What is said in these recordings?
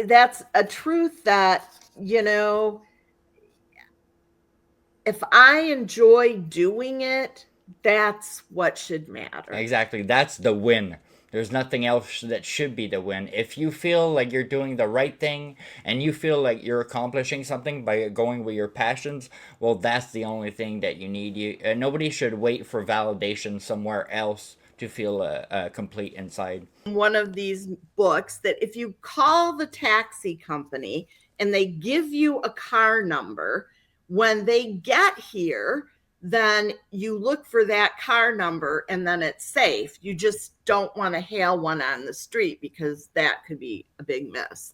that's a truth that, if I enjoy doing it, that's what should matter. Exactly. That's the win. There's nothing else that should be the win. If you feel like you're doing the right thing and you feel like you're accomplishing something by going with your passions, well, that's the only thing that you need. Nobody should wait for validation somewhere else to feel complete inside. One of these books that if you call the taxi company and they give you a car number, when they get here, then you look for that car number and then it's safe. You just don't want to hail one on the street because that could be a big miss.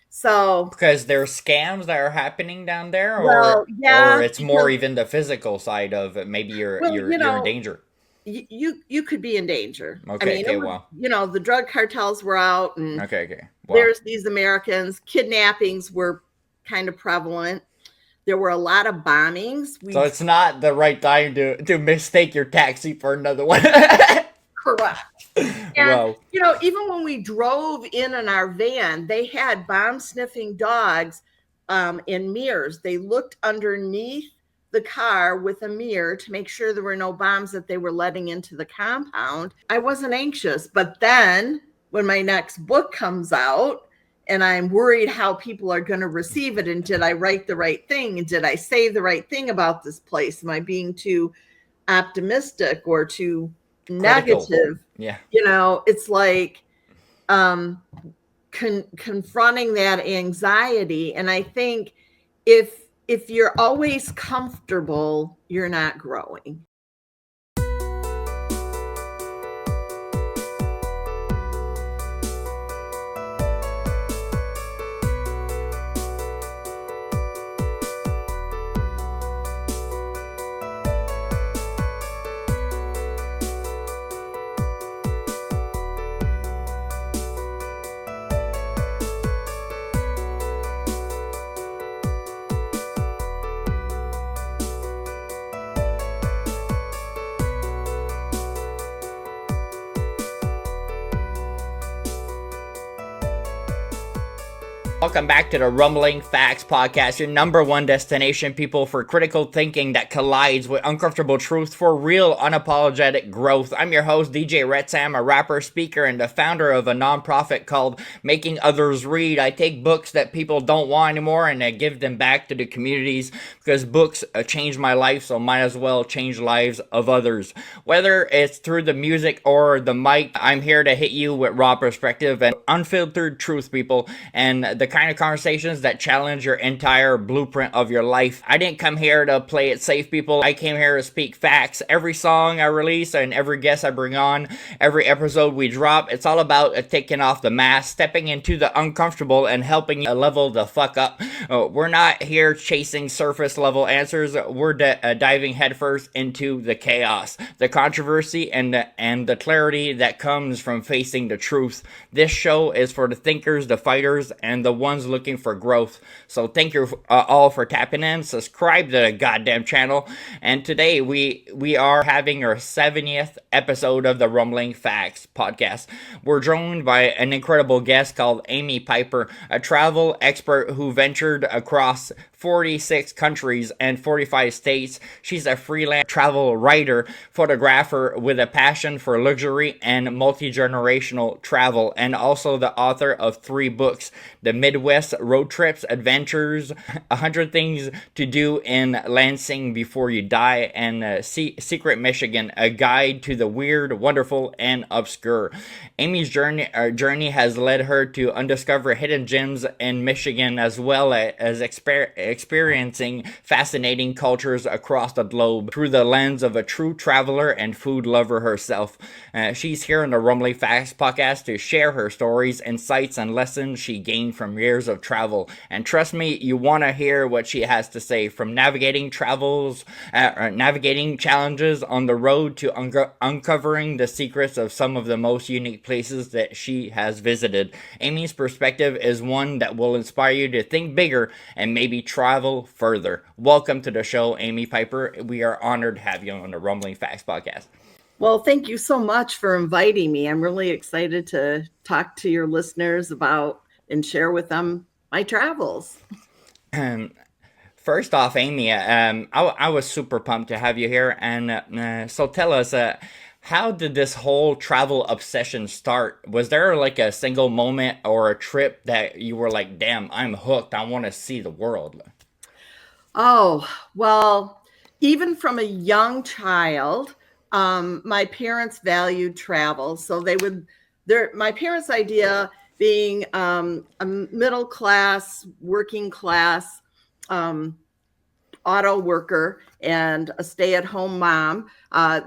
So, Because there's scams that are happening down there, well, or yeah, it's more because, even the physical side of it. Maybe you're well, you're you're in danger. you could be in danger. I Okay, mean, okay, well, the drug cartels were out, and okay, well. there's these Americans. Kidnappings were kind of prevalent. There were a lot of bombings. So it's not the right time to mistake your taxi for another one. Correct. And, Well, even when we drove in our van, they had bomb sniffing dogs in mirrors. They looked underneath the car with a mirror to make sure there were no bombs that they were letting into the compound. I wasn't anxious. But then when my next book comes out, and I'm worried how people are going to receive it, and did I write the right thing? And did I say the right thing about this place? Am I being too optimistic or too critical. negative? Yeah. It's like confronting that anxiety. And I think if you're always comfortable, you're not growing. Welcome back to the Rumbling Facts Podcast, your number one destination, people, for critical thinking that collides with uncomfortable truth for real, unapologetic growth. I'm your host, DjRetsam, a rapper, speaker, and the founder of a nonprofit called Making Others Read. I take books that people don't want anymore and I give them back to the communities because books changed my life, so might as well change lives of others. Whether it's through the music or the mic, I'm here to hit you with raw perspective and unfiltered truth, people, and the kind of conversations that challenge your entire blueprint of your life. I didn't come here to play it safe, people. I came here to speak facts. Every song I release and every guest I bring on, every episode we drop, it's all about taking off the mask, stepping into the uncomfortable, and helping you level the fuck up. We're not here chasing surface level answers. We're diving headfirst into the chaos, the controversy, and the clarity that comes from facing the truth. This show is for the thinkers, the fighters, and the ones looking for growth. So thank you all for tapping in. Subscribe to the goddamn channel. And today we are having our 70th episode of the Rumbling Facts podcast. We're joined by an incredible guest called Amy Piper, a travel expert who ventured across 46 countries and 45 states. She's a freelance travel writer, photographer with a passion for luxury and multi-generational travel, and also the author of 3 books: The Midwest Road Trips, Adventures, 100 Things to Do in Lansing Before You Die, and Secret Michigan, a guide to the weird, wonderful, and obscure. Amy's journey has led her to undiscover hidden gems in Michigan, as well as experiencing fascinating cultures across the globe through the lens of a true traveler and food lover herself. She's here on the Rumbling Facts podcast to share her stories, insights, and lessons she gained from years of travel. And trust me, you want to hear what she has to say, from navigating challenges on the road to uncovering the secrets of some of the most unique places that she has visited. Amy's perspective is one that will inspire you to think bigger and maybe travel further. Welcome to the show, Amy Piper. We are honored to have you on the Rumbling Facts podcast. Well, thank you so much for inviting me. I'm really excited to talk to your listeners about and share with them my travels. Um, First off, Amy, I was super pumped to have you here, and so tell us, how did this whole travel obsession start? Was there like a single moment or a trip that you were like, "Damn, I'm hooked. I want to see the world"? Oh, well, even from a young child, my parents valued travel. So they would, my parents' idea being a middle class, working class um, auto worker and a stay at home mom,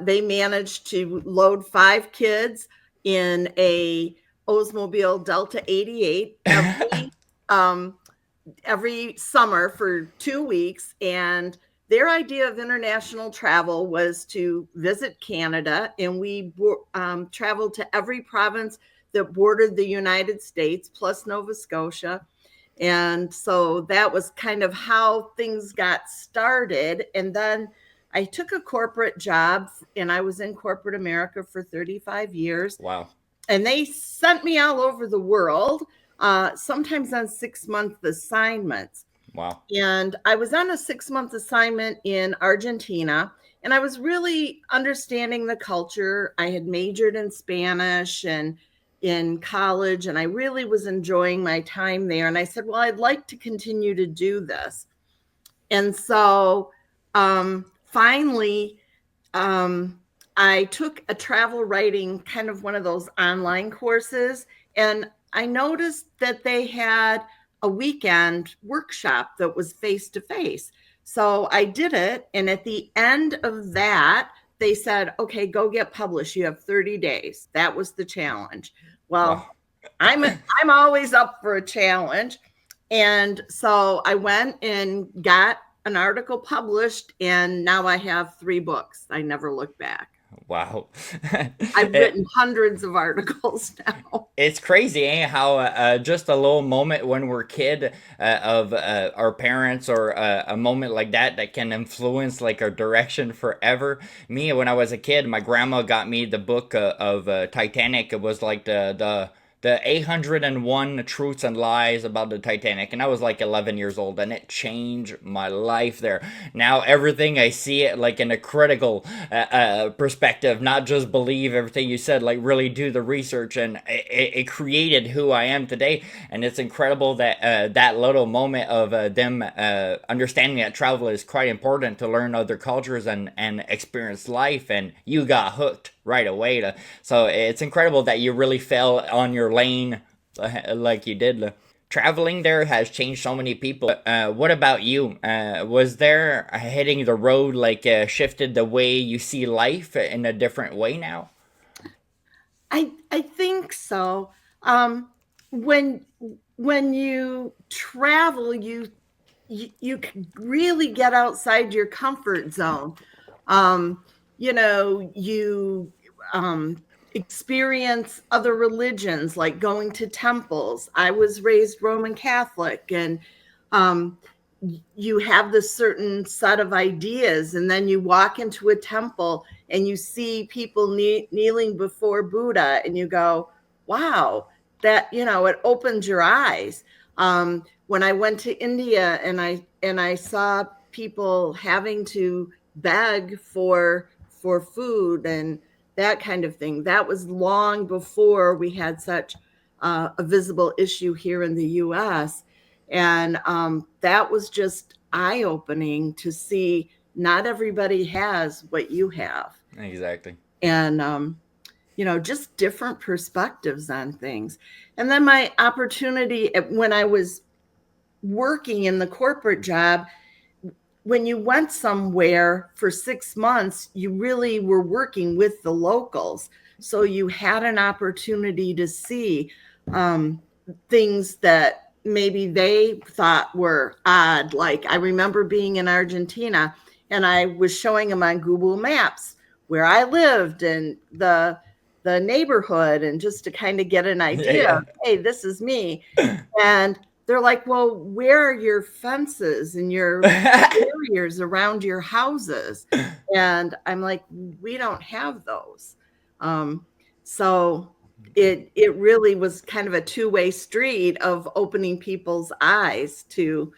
they managed to load 5 kids in a Oldsmobile Delta 88 um, every summer for 2 weeks. And their idea of international travel was to visit Canada. And we traveled to every province that bordered the United States, plus Nova Scotia. And so that was kind of how things got started. And then I took a corporate job, and I was in corporate America for 35 years. Wow, And they sent me all over the world, sometimes on 6-month assignments. wow, And I was on a 6-month assignment in Argentina, and I was really understanding the culture. I had majored in Spanish and in college, and I really was enjoying my time there. And I said, well, I'd like to continue to do this. And so finally, um, I took a travel writing, kind of one of those online courses, and I noticed that they had a weekend workshop that was face to face. So I did it. And at the end of that, they said, okay, go get published. You have 30 days. That was the challenge. wow. Well, I'm always up for a challenge. And so I went and got an article published, and now I have 3 books. I never look back. Wow. I've written hundreds of articles now. It's crazy, eh? How just a little moment when we're kid of our parents, or a moment like that can influence like our direction forever. Me, when I was a kid, my grandma got me the book of Titanic. It was like the 801 truths and lies about the Titanic, and I was like 11 years old, and it changed my life there. Now everything I see it like in a critical perspective, not just believe everything you said, like really do the research, and it created who I am today. And it's incredible that that little moment of them understanding that travel is quite important to learn other cultures and experience life, and you got hooked right away. So it's incredible that you really fell on your lane like you did. Traveling there has changed so many people. What about you? Was there hitting the road like shifted the way you see life in a different way now? I think so. Um, when when you travel, you can really get outside your comfort zone. Um, you experience other religions, like going to temples. I was raised Roman Catholic, and um, you have this certain set of ideas, and then you walk into a temple and you see people kneeling before Buddha, and you go, wow, that, it opens your eyes. When I went to India, and I saw people having to beg for food and that kind of thing, that was long before we had such a visible issue here in the US. And that was just eye opening to see not everybody has what you have. Exactly. And, just different perspectives on things. And then my opportunity when I was working in the corporate job, when you went somewhere for 6 months, you really were working with the locals. So you had an opportunity to see things that maybe they thought were odd. Like, I remember being in Argentina, and I was showing them on Google Maps where I lived and the neighborhood, and just to kind of get an idea Yeah, of, hey, this is me. And they're like, well, where are your fences and your yeah. barriers around your houses? And I'm like, we don't have those. Um, so it really was kind of a two-way street of opening people's eyes to,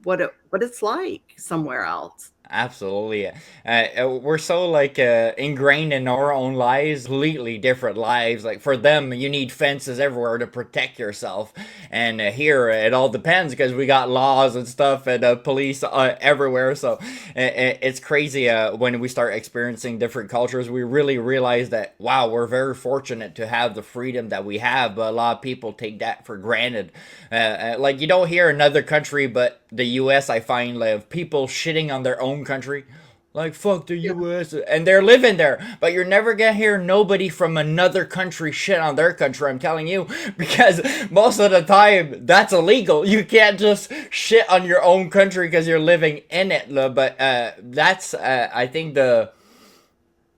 what it's like somewhere else. Absolutely. We're so like ingrained in our own lives, completely different lives. Like for them, you need fences everywhere to protect yourself, and here it all depends because we got laws and stuff and police everywhere. So it's crazy when we start experiencing different cultures. We really realize that wow, we're very fortunate to have the freedom that we have, but a lot of people take that for granted. Like you don't hear another country, but the U.S. I find like people shitting on their own country. Like fuck the Yeah. U.S. and they're living there, but you're never gonna hear nobody from another country shit on their country. I'm telling you, because most of the time that's illegal. You can't just shit on your own country because you're living in it. But that's I think the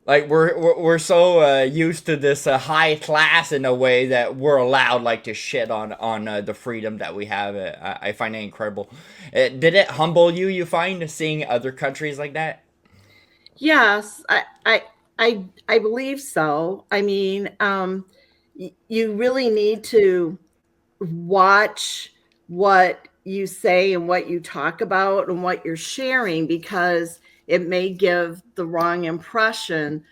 like we're so used to this high class in a way that we're allowed like to shit on the freedom that we have. I find it incredible. Did it humble you? You find seeing other countries like that? Yes, I believe so. I mean, you really need to watch what you say and what you talk about and what you're sharing because it may give the wrong impression.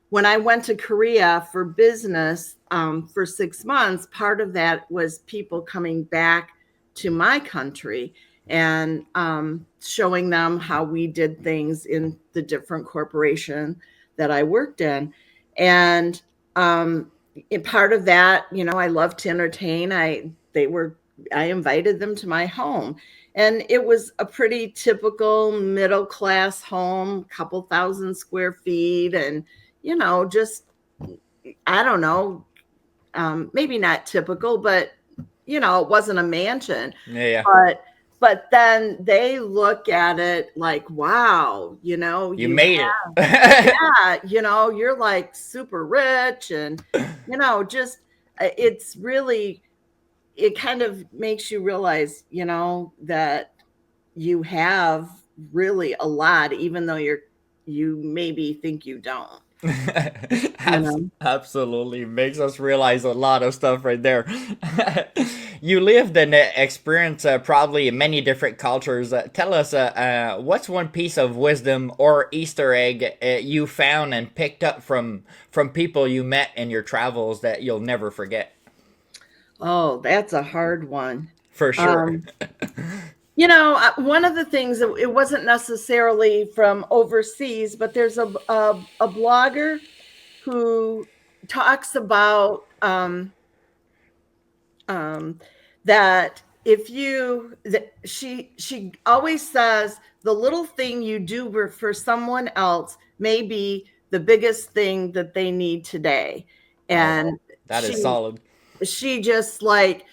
When I went to Korea for business for 6 months, part of that was people coming back to my country and showing them how we did things in the different corporation that I worked in. And part of that, I love to entertain. I invited them to my home, and it was a pretty typical middle class home, couple thousand square feet, and just I don't know, maybe not typical, but it wasn't a mansion, Yeah, yeah. but then they look at it like, wow, You you made it. yeah, you're like super rich and, just it's really, it kind of makes you realize, that you have really a lot, even though you maybe think you don't, you know. Absolutely makes us realize a lot of stuff right there. You lived and experienced probably many different cultures. Tell us, what's one piece of wisdom or Easter egg you found and picked up from people you met in your travels that you'll never forget? Oh, that's a hard one. For sure. Um, one of the things that it wasn't necessarily from overseas, but there's a blogger who talks about um, that if you that she always says the little thing you do for someone else may be the biggest thing that they need today, Oh, and that is she solid. she just like,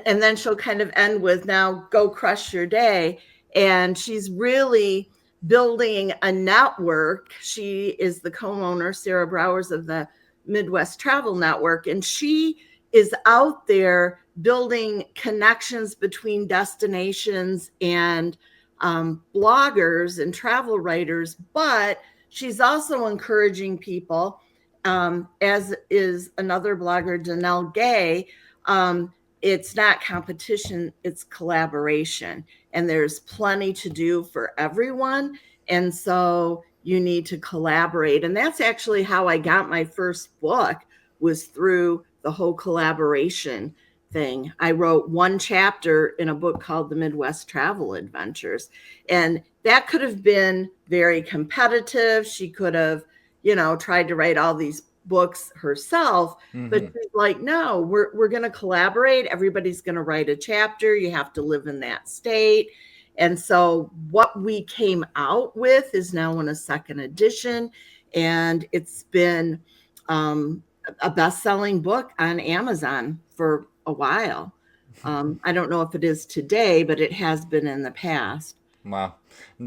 and then she'll kind of end with, now go crush your day. And she's really building a network. She is the co-owner, Sarah Browers, of the Midwest Travel Network, and she is out there building connections between destinations and bloggers and travel writers. But she's also encouraging people, as is another blogger, Danelle Gay. It's not competition, it's collaboration. And there's plenty to do for everyone. And so you need to collaborate. And that's actually how I got my first book, was through the whole collaboration thing. I wrote one chapter in a book called The Midwest Travel Adventures. And that could have been very competitive. She could have, tried to write all these books herself, but Hmm. she's like, no, we're going to collaborate. Everybody's going to write a chapter. You have to live in that state. And so what we came out with is now in a second edition, and it's been a best-selling book on Amazon for a while. I don't know if it is today, but it has been in the past. Wow,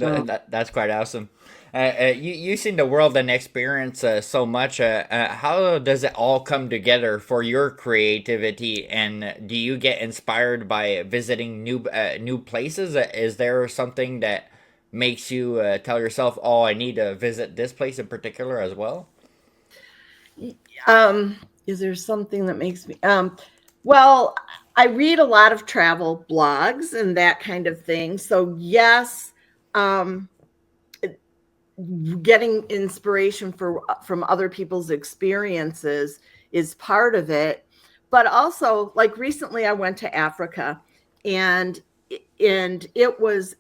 Um, that's quite awesome. You seen the world and experience so much. How does it all come together for your creativity? And do you get inspired by visiting new places? Is there something that makes you tell yourself, "Oh, I need to visit this place in particular as well"? um, Is there something that makes me well, I read a lot of travel blogs and that kind of thing. So yes, um getting inspiration from other people's experiences is part of it. But also, like recently I went to Africa, and it was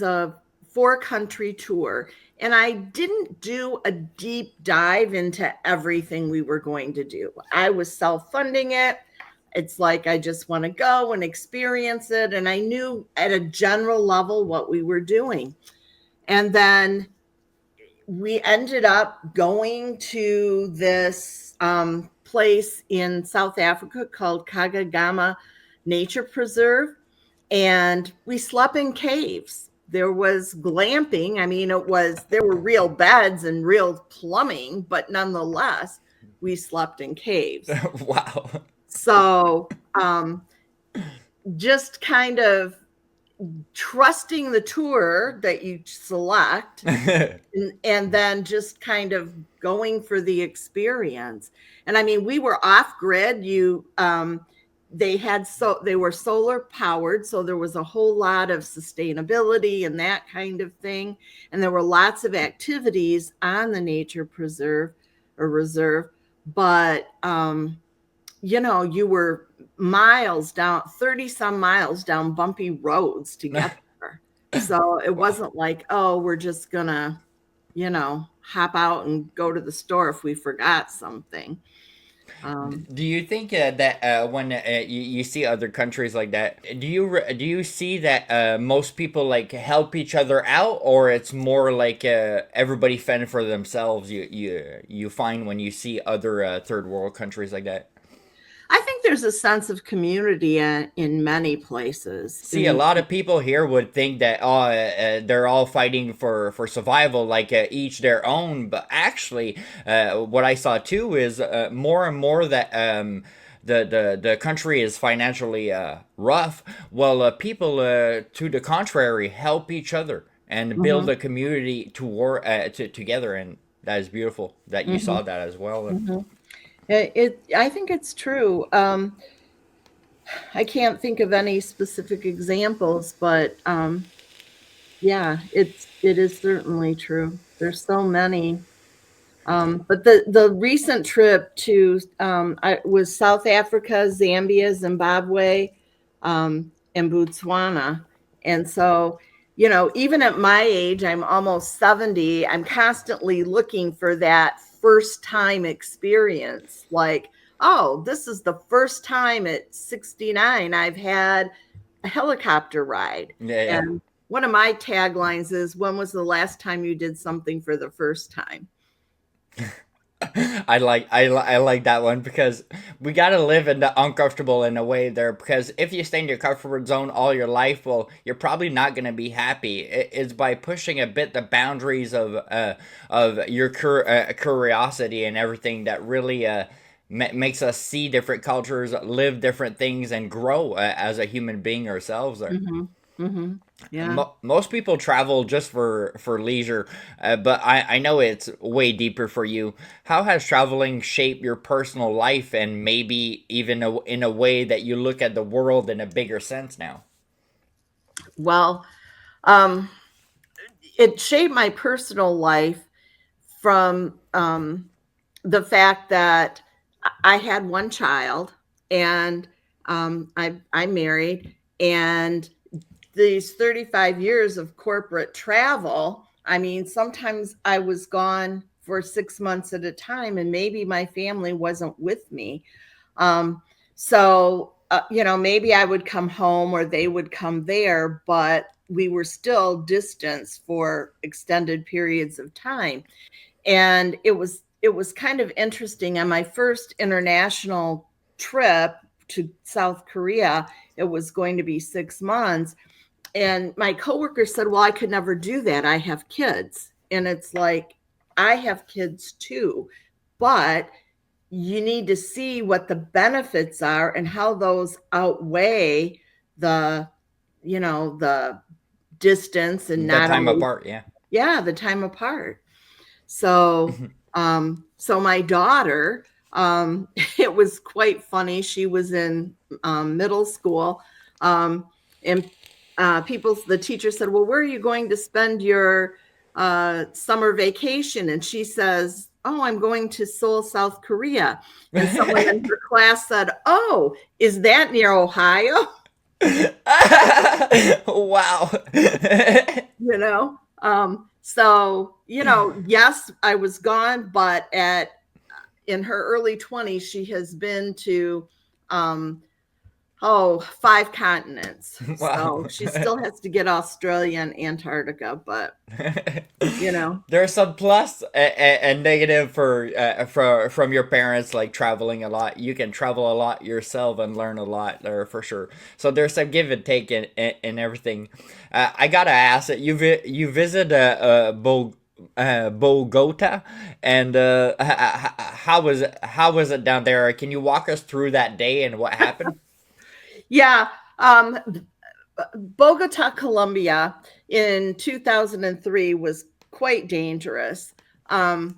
a 4 country tour, and I didn't do a deep dive into everything we were going to do. I was self-funding it. It's like I just want to go and experience it, and I knew at a general level what we were doing. And then we ended up going to this place in South Africa called Kagagama Nature Preserve, and we slept in caves. There was glamping. I mean, there were real beds and real plumbing, but nonetheless, we slept in caves. Wow. So, just kind of trusting the tour that you select, and then just kind of going for the experience. And I mean, we were off grid. They were solar powered, so there was a whole lot of sustainability and that kind of thing. And there were lots of activities on the nature preserve or reserve, but you were miles down, 30 some miles down bumpy roads to get there. So it Wow. wasn't like, oh, we're just gonna, hop out and go to the store if we forgot something. Do you think that when you see other countries like that, do you see that most people like help each other out, or it's more like everybody fend for themselves? You find when you see other third world countries like that. I think there's a sense of community in many places. See, a lot of people here would think that they're all fighting for survival, like each their own. But actually, what I saw too is more and more that the country is financially rough. Well, people to the contrary help each other and build Mhm, a community together, and that is beautiful that you saw mhm, that as well. mhm. I think it's true. I can't think of any specific examples, but yeah, it is certainly true. There's so many. But the recent trip to was South Africa, Zambia, Zimbabwe, and Botswana. And so, even at my age, I'm almost 70, I'm constantly looking for that first time experience. Like, oh, this is the first time at 69 I've had a helicopter ride. Yeah, yeah. And one of my taglines is, when was the last time you did something for the first time? I like that one because we gotta live in the uncomfortable in a way there, because if you stay in your comfort zone all your life, well, you're probably not gonna be happy. It's by pushing a bit the boundaries of your curiosity and everything that really makes us see different cultures, live different things, and grow as a human being ourselves there. Mhm. Mhm. Yeah. Most people travel just for leisure, but I know it's way deeper for you. How has traveling shaped your personal life, and maybe even in a way that you look at the world in a bigger sense now? Well, um, it shaped my personal life from the fact that I had one child, and I'm married, and these 35 years of corporate travel, I mean, sometimes I was gone for 6 months at a time, and maybe my family wasn't with me. Um, maybe I would come home or they would come there, but we were still distanced for extended periods of time. And it was kind of interesting. On my first international trip to South Korea, it was going to be 6 months. And my coworker said, well, I could never do that. I have kids. And it's like, I have kids too. But you need to see what the benefits are and how those outweigh the the distance, and The not time always, apart, yeah. yeah, the time apart. So So my daughter, it was quite funny. She was in middle school, and the teacher said, "Well, where are you going to spend your summer vacation?" And she says, "Oh, I'm going to Seoul, South Korea." And someone in her class said, "Oh, is that near Ohio?" Wow. you know so yes, I was gone, but in her early 20s she has been to 5 continents, Wow. so she still has to get Australia and Antarctica, but There's some plus and negative for from your parents, like traveling a lot. You can travel a lot yourself and learn a lot there for sure. So there's some give and take in everything. I gotta ask that you visit Bogota, and how was it down there? Can you walk us through that day and what happened? yeah. Bogota, Colombia in 2003 was quite dangerous. My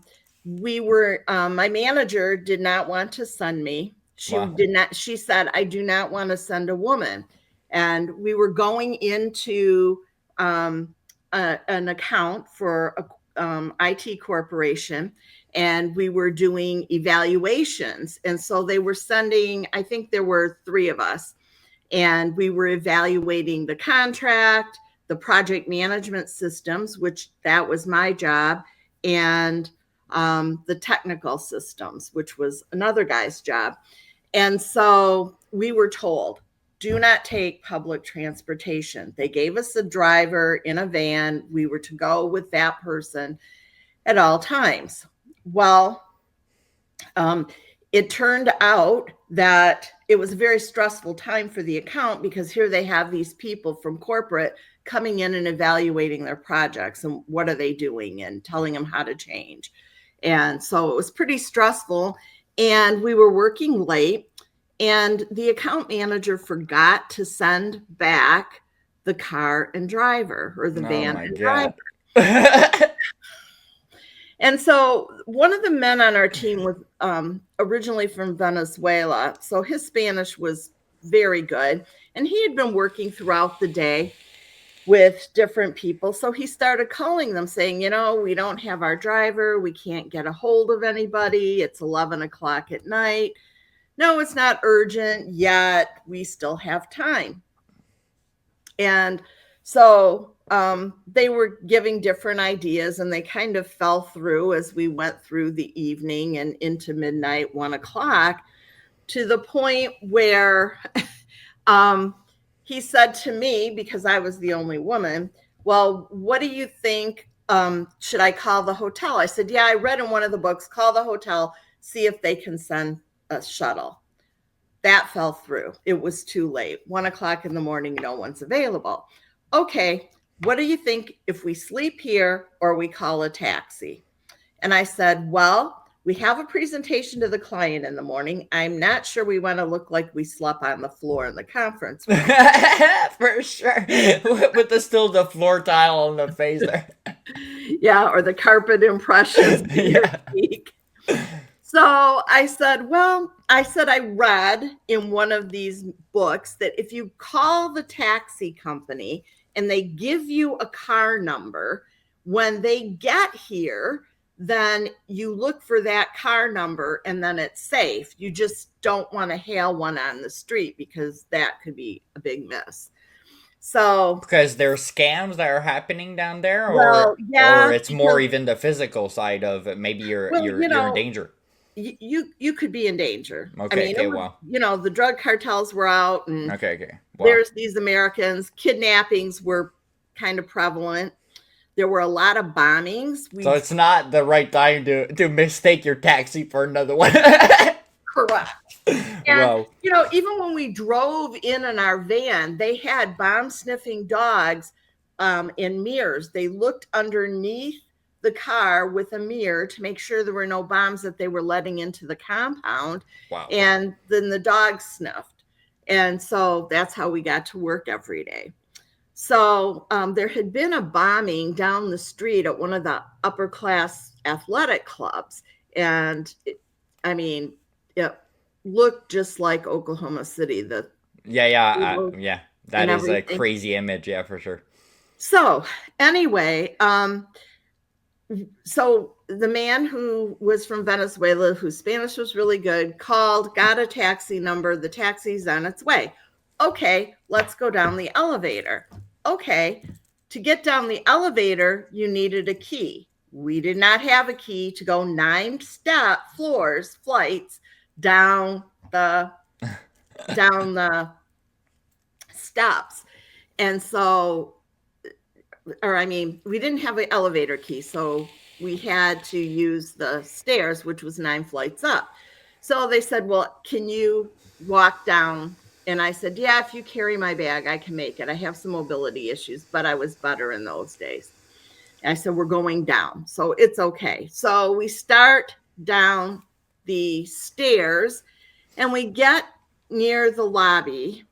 manager did not want to send me. Wow. She said, "I do not want to send a woman." And we were going into an account for a IT corporation, and we were doing evaluations. And so they were sending, I think there were 3 of us, and we were evaluating the contract, the project management systems, which that was my job, and the technical systems, which was another guy's job. And so we were told, do not take public transportation. They gave us a driver in a van. We were to go with that person at all times. Well, it turned out that it was a very stressful time for the account, because here they have these people from corporate coming in and evaluating their projects and what are they doing and telling them how to change. And so it was pretty stressful, and we were working late, and the account manager forgot to send back the car and driver, or the Oh van my and driver. god. And so one of the men on our team was originally from Venezuela. So his Spanish was very good. And he had been working throughout the day with different people. So he started calling them saying, we don't have our driver. We can't get a hold of anybody. It's 11 o'clock at night. No, it's not urgent yet. We still have time. And so they were giving different ideas, and they kind of fell through as we went through the evening and into midnight, 1 o'clock, to the point where he said to me, because I was the only woman, "Well, what do you think? Should I call the hotel?" I said, "Yeah, I read in one of the books, call the hotel, see if they can send a shuttle." That fell through. It was too late. 1 o'clock in the morning, no one's available. "Okay, what do you think if we sleep here or we call a taxi?" And I said, "Well, we have a presentation to the client in the morning. I'm not sure we want to look like we slept on the floor in the conference room." For sure. With the floor tile on the face there. Yeah, or the carpet impressions in your cheek. So I said, I read in one of these books that if you call the taxi company and they give you a car number, when they get here, then you look for that car number and then it's safe. You just don't want to hail one on the street, because that could be a big miss. So, because there's scams that are happening down there, well, or yeah, it's more even the physical side of it. Maybe you're in danger. You could be in danger. I Okay, mean, okay, wow. the drug cartels were out, and Okay, wow. there's these Americans. Kidnappings were kind of prevalent. There were a lot of bombings. So it's not the right time to mistake your taxi for another one. Correct. And, Wow. Even when we drove in our van, they had bomb sniffing dogs in mirrors. They looked underneath the car with a mirror to make sure there were no bombs that they were letting into the compound. Wow. And then the dogs sniffed. And so that's how we got to work every day. So there had been a bombing down the street at one of the upper class athletic clubs. And it looked just like Oklahoma City, Yeah. That and is a everything. crazy image. Yeah, for sure. So anyway, so the man who was from Venezuela, whose Spanish was really good, called, got a taxi number. The taxi's on its way. Okay, let's go down the elevator. Okay, to get down the elevator, you needed a key. We did not have a key to go 9 flights down the steps. And so, we didn't have an elevator key, so we had to use the stairs, which was 9 flights up. So they said, well, can you walk down? And I said, yeah, if you carry my bag, I can make it. I have some mobility issues, but I was better in those days. And I said, we're going down, so it's okay. So we start down the stairs and we get near the lobby.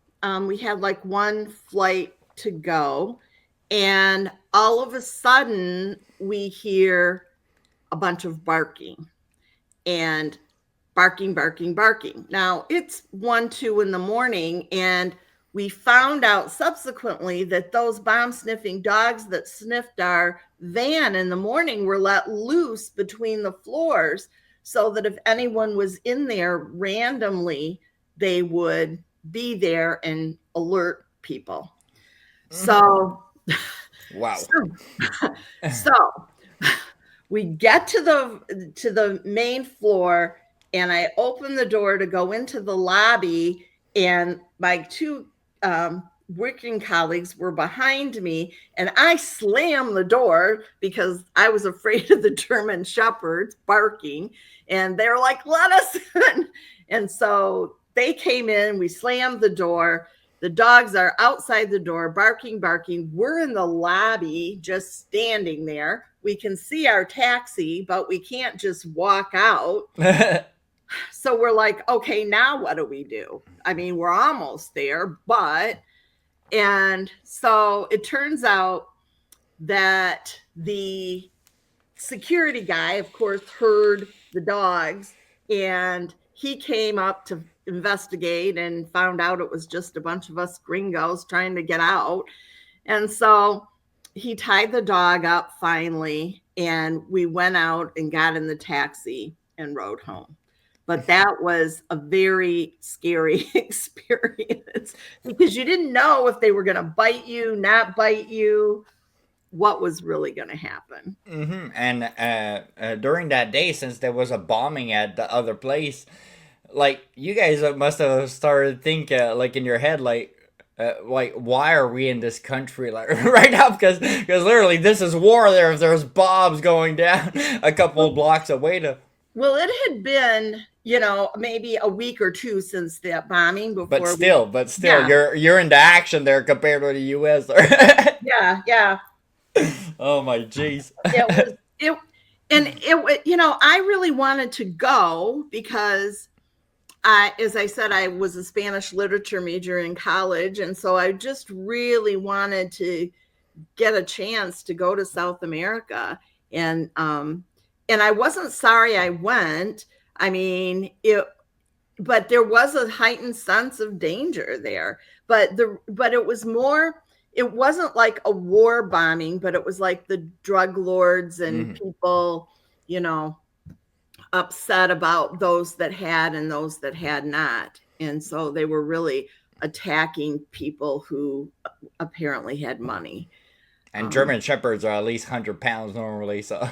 We had like 1 flight to go. And all of a sudden, we hear a bunch of barking and barking, barking, barking. Now, it's 1, 2 in the morning, and we found out subsequently that those bomb-sniffing dogs that sniffed our van in the morning were let loose between the floors so that if anyone was in there randomly, they would be there and alert people. So Wow. so we get to the main floor, and I open the door to go into the lobby, and my 2 working colleagues were behind me, and I slammed the door because I was afraid of the German shepherds barking, and they were like, let us in. And so they came in, we slammed the door. The dogs are outside the door, barking, barking. We're in the lobby, just standing there. We can see our taxi, but we can't just walk out. So we're like, okay, now what do we do? We're almost there, and so it turns out that the security guy, of course, heard the dogs, and he came up to investigate and found out it was just a bunch of us gringos trying to get out. And so he tied the dog up finally, and we went out and got in the taxi and rode home. But that was a very scary experience because you didn't know if they were going to bite you, not bite you, what was really going to happen. Mm-hmm. And during that day, since there was a bombing at the other place, like you guys must have started thinking, like in your head, like why are we in this country like right now? Because literally this is war. There's bombs going down a couple of blocks away. Well, it had been, maybe a week or 2 since that bombing But before still, yeah, you're into action there compared to the U.S. yeah. Oh my jeez. It was it, and it, I really wanted to go because as I said, I was a Spanish literature major in college, and so I just really wanted to get a chance to go to South America, and I wasn't sorry I went. But there was a heightened sense of danger there. But it was more. It wasn't like a war bombing, but it was like the drug lords and people, upset about those that had and those that had not. And so they were really attacking people who apparently had money. And German shepherds are at least 100 pounds normally, so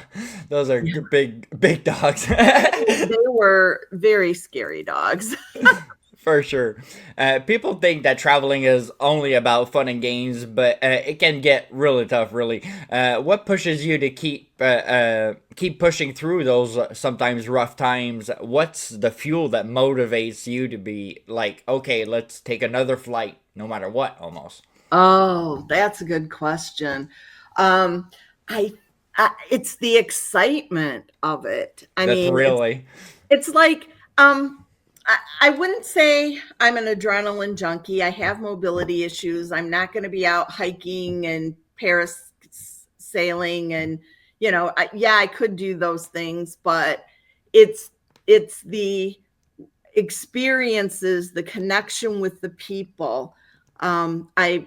those are big dogs. They were very scary dogs. For sure. People think that traveling is only about fun and games, but it can get really tough, really. What pushes you to keep pushing through those sometimes rough times? What's the fuel that motivates you to be like, okay, let's take another flight, no matter what, almost? Oh, that's a good question. Um, I, it's the excitement of it. That's really. It's like, I wouldn't say I'm an adrenaline junkie. I have mobility issues. I'm not going to be out hiking and Paris sailing, and yeah, I could do those things, but it's the experiences, the connection with the people. I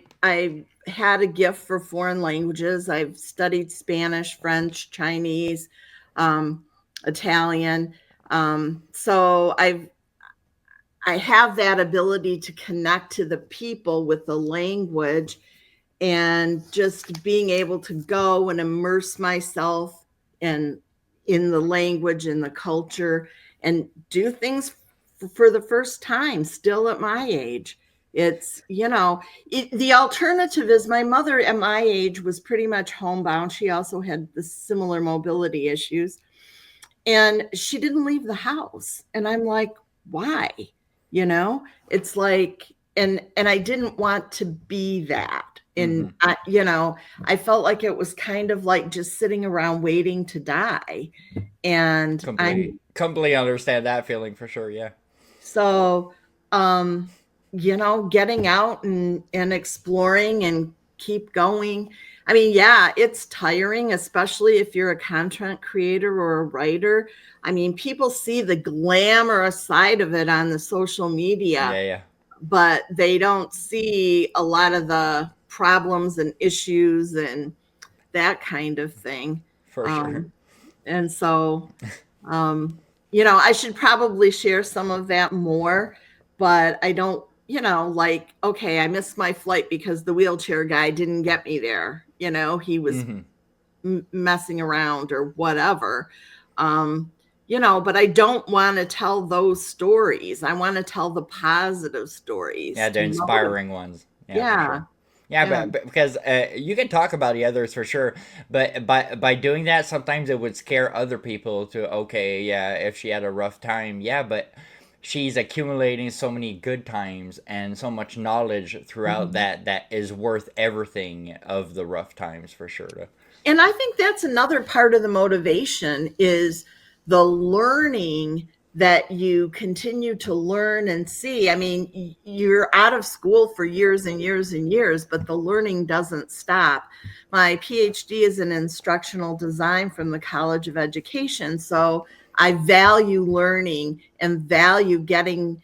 had a gift for foreign languages. I've studied Spanish, French, Chinese, Italian. So I have that ability to connect to the people with the language, and just being able to go and immerse myself in the language and the culture and do things for the first time still at my age. It's the alternative is my mother at my age was pretty much homebound. She also had the similar mobility issues, and she didn't leave the house, and I'm like, why? It's like, and I didn't want to be that. And I felt like it was kind of like just sitting around waiting to die. And Completely understand that feeling for sure. Yeah. so, getting out and exploring and keep going. I mean, yeah, it's tiring, especially if you're a content creator or a writer. I mean, people see the glamorous side of it on the social media, Yeah. but they don't see a lot of the problems and issues and that kind of thing. For sure. And so, I should probably share some of that more, but I don't, like, okay, I missed my flight because the wheelchair guy didn't get me there. He was messing around or whatever. But I don't want to tell those stories. I want to tell the positive stories. Yeah, the inspiring ones. Yeah. For sure. Yeah, but because you can talk about the others for sure, but by doing that, sometimes it would scare other people to, okay, yeah, if she had a rough time, yeah, but she's accumulating so many good times and so much knowledge throughout that is worth everything of the rough times for sure. And I think that's another part of the motivation is the learning that you continue to learn and see. I mean, you're out of school for years and years and years, but the learning doesn't stop. My PhD is in instructional design from the College of Education. So I value learning and value getting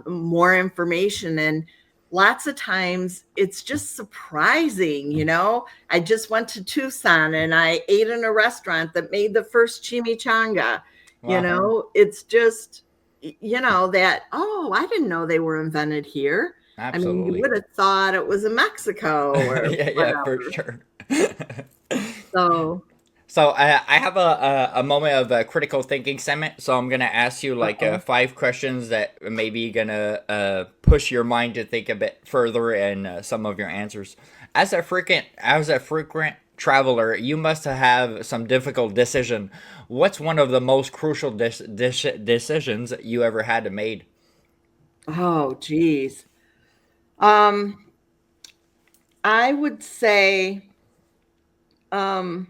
more information. And lots of times it's just surprising. I just went to Tucson and I ate in a restaurant that made the first chimichanga. Wow. It's just, that, oh, I didn't know they were invented here. I mean, you Absolutely. would have thought it was in Mexico or Yeah, for whatever. sure. So, So I have a moment of a critical thinking segment. So I'm gonna ask you like uh-oh. 5 questions that maybe gonna push your mind to think a bit further in some of your answers. As a frequent traveler, you must have some difficult decision. What's one of the most crucial decisions you ever had to made? Oh, geez. Um, I would say, um,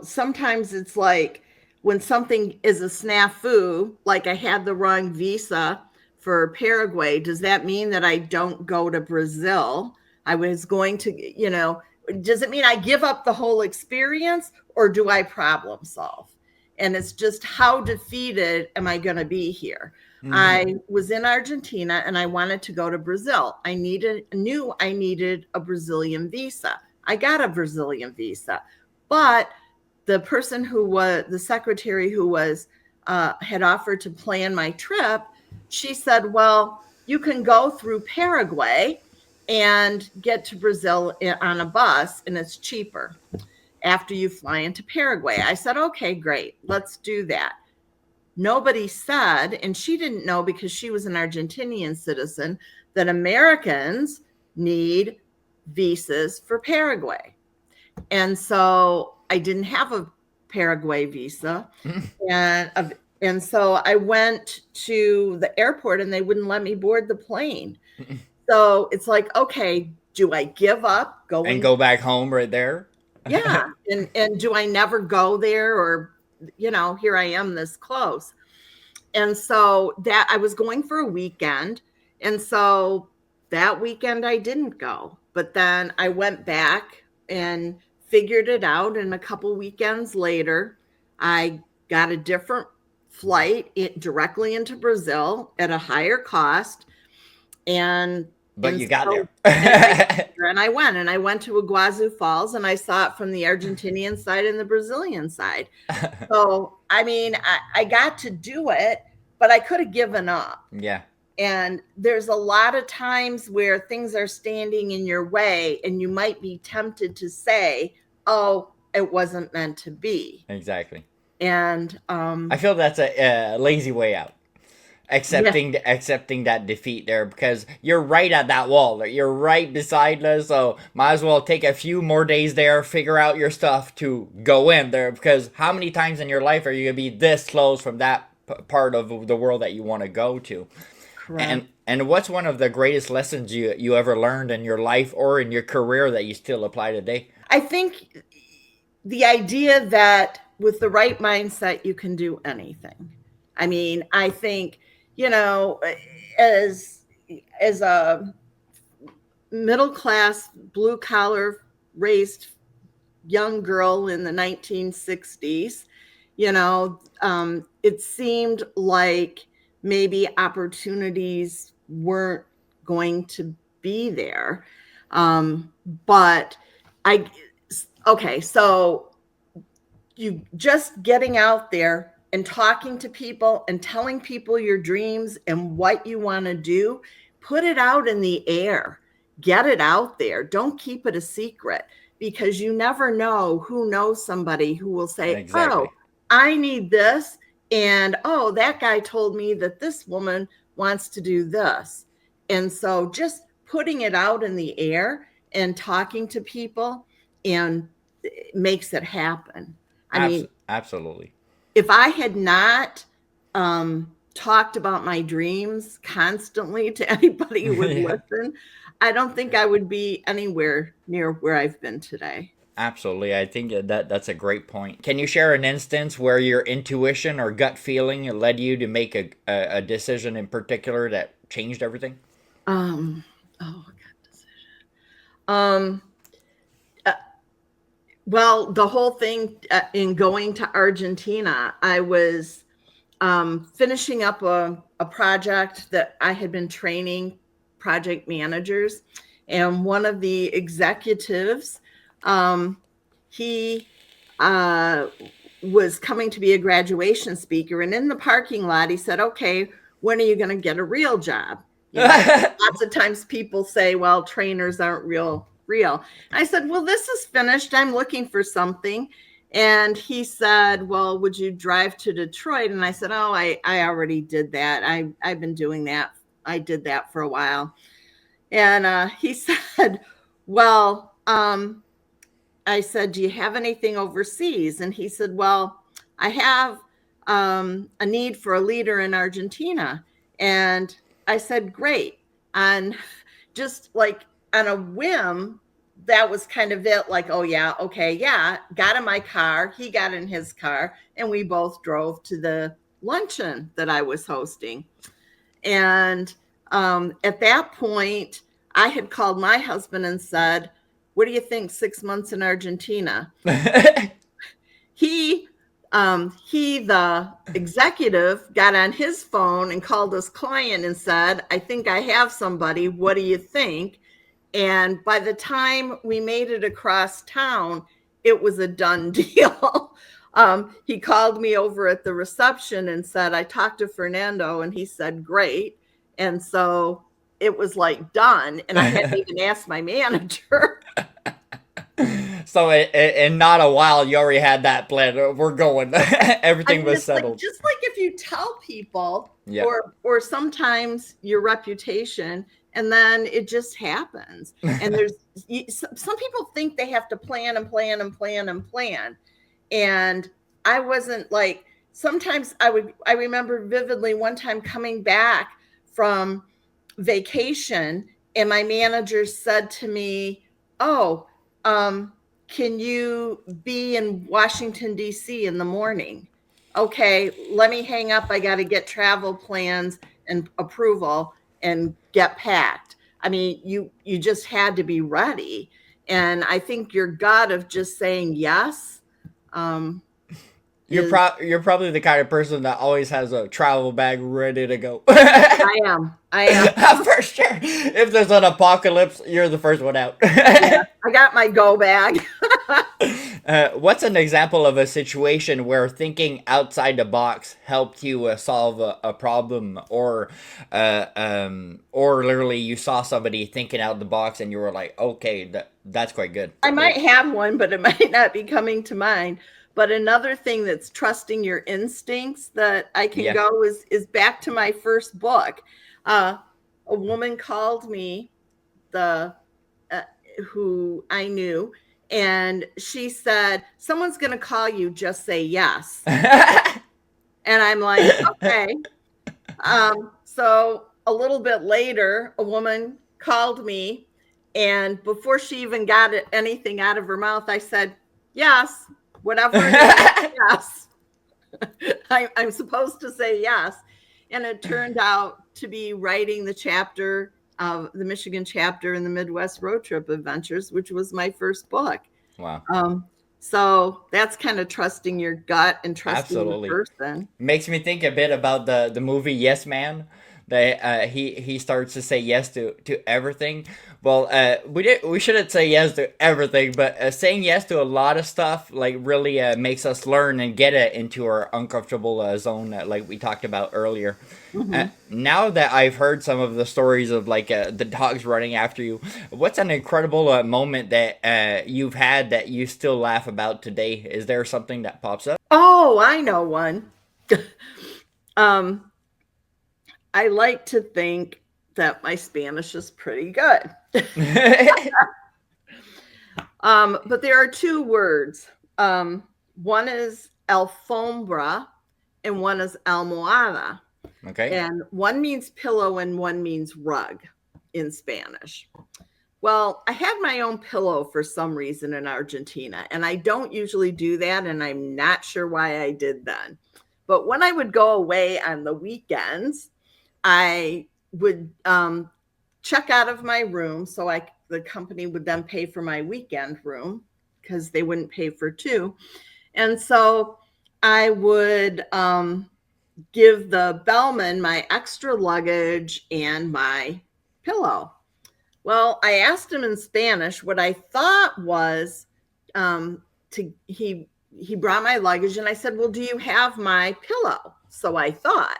sometimes it's like when something is a snafu, like I had the wrong visa for Paraguay, does that mean that I don't go to Brazil? I was going to, does it mean I give up the whole experience, or do I problem solve? And it's just, how defeated am I going to be here? Mm-hmm. I was in Argentina and I wanted to go to Brazil. Knew I needed a Brazilian visa. I got a Brazilian visa, but the person who was the secretary who was had offered to plan my trip, she said, well, you can go through Paraguay and get to Brazil on a bus, and it's cheaper after you fly into Paraguay. I said, okay, great, let's do that. Nobody said, and she didn't know because she was an Argentinian citizen, that Americans need visas for Paraguay. And so I didn't have a Paraguay visa. And so I went to the airport and they wouldn't let me board the plane. So it's like, okay, do I give up And going? go back home right there. Yeah. And do I never go there, or, here I am this close. And so that I was going for a weekend. And so that weekend I didn't go. But then I went back and figured it out. And a couple weekends later, I got a different flight directly into Brazil at a higher cost. And But and you got so there. and I and I went to Iguazu Falls, and I saw it from the Argentinian side and the Brazilian side. So I mean, I got to do it, but I could have given up. Yeah. And there's a lot of times where things are standing in your way, and you might be tempted to say, "Oh, it wasn't meant to be." Exactly. And I feel that's a lazy way out. yeah, Accepting that defeat there, because you're right at that wall. You're right beside us, so might as well take a few more days there, figure out your stuff to go in there. Because how many times in your life are you gonna be this close from that part of the world that you want to go to? correct. And what's one of the greatest lessons you ever learned in your life or in your career that you still apply today? I think the idea that with the right mindset, you can do anything. I mean, I think, you know, as as a middle class, blue collar raised young girl in the 1960s, it seemed like maybe opportunities weren't going to be there. But I, okay, so you just getting out there and talking to people and telling people your dreams and what you want to do, put it out in the air, get it out there. Don't keep it a secret, because you never know who knows somebody who will say, "Oh, Exactly. I need this." And, "Oh, that guy told me that this woman wants to do this." And so just putting it out in the air and talking to people and makes it happen. I mean, Absolutely. if I had not talked about my dreams constantly to anybody who would Yeah. listen, I don't think I would be anywhere near where I've been today. Absolutely. I think that's a great point. Can you share an instance where your intuition or gut feeling led you to make a decision in particular that changed everything? Um, oh, God, decision. Um, uh, well, the whole thing in going to Argentina, I was finishing up a project that I had been training project managers. And one of the executives, he uh, was coming to be a graduation speaker. And in the parking lot, he said, "Okay, when are you going to get a real job?" Lots of times people say, "Well, trainers aren't real." And I said, "Well, this is finished. I'm looking for something." And he said, "Well, would you drive to Detroit?" And I said, "Oh, I already did that. I've been doing that. I did that for a while." And he said, "Well," I said, "Do you have anything overseas?" And he said, "Well, I have a need for a leader in Argentina." And I said, "Great." And just like on a whim, that was kind of it. Like, "Oh, yeah, okay, yeah." Got in my car. He got in his car, and we both drove to the luncheon that I was hosting. And at that point, I had called my husband and said, "What do you think, 6 months in Argentina?" He, the executive, got on his phone and called his client and said, "I think I have somebody. What do you think?" And by the time we made it across town, it was a done deal. He called me over at the reception and said, "I talked to Fernando," and he said, "Great." And so it was like done. And I hadn't even asked my manager. So in not a while, you already had that plan. We're going. I Everything mean, was it's like settled. just like if you tell people, Yeah. or sometimes your reputation, and then it just happens. And there's some people think they have to plan and plan and plan and plan. And I wasn't like, sometimes I remember vividly one time coming back from vacation, and my manager said to me, "Oh, can you be in Washington, D.C. in the morning?" okay, let me hang up. I got to get travel plans and approval and get packed. I mean, you just had to be ready. And I think your gut of just saying yes um, is You're probably the kind of person that always has a travel bag ready to go. I am. I am. For sure. If there's an apocalypse, you're the first one out. Yeah, I got my go bag. What's an example of a situation where thinking outside the box helped you solve a problem, or literally you saw somebody thinking out the box and you were like, okay, that's quite good. I might have one, but it might not be coming to mind. But another thing that's trusting your instincts that I can Yeah. go is back to my first book. Uh, a woman called me, the uh, who I knew, and she said, "Someone's going to call you. Just say yes." And I'm like, "Okay." So a little bit later, a woman called me, and before she even got anything out of her mouth, I said, "Yes, whatever it is, yes." I'm supposed to say yes. And it turned out to be writing the chapter of the Michigan chapter in the Midwest Road Trip Adventures, which was my first book. Wow. So that's kind of trusting your gut and trusting the Absolutely. person. Makes me think a bit about the movie Yes Man. That he starts to say yes to everything. Well, we shouldn't say yes to everything, but saying yes to a lot of stuff like really makes us learn and get it into our uncomfortable zone, like we talked about earlier. Mm-hmm. Now that I've heard some of the stories of like the dogs running after you, what's an incredible moment that you've had that you still laugh about today? Is there something that pops up? Oh, I know one. um, I like to think that my Spanish is pretty good. But there are two words. One is alfombra and one is almohada. Okay. And one means pillow and one means rug in Spanish. Well, I had my own pillow for some reason in Argentina, and I don't usually do that, and I'm not sure why I did then. But when I would go away on the weekends, I would check out of my room, so the company would then pay for my weekend room because they wouldn't pay for two. And so I would give the bellman my extra luggage and my pillow. Well, I asked him in Spanish. What I thought was to he brought my luggage, and I said, "Well, do you have my pillow?" So I thought.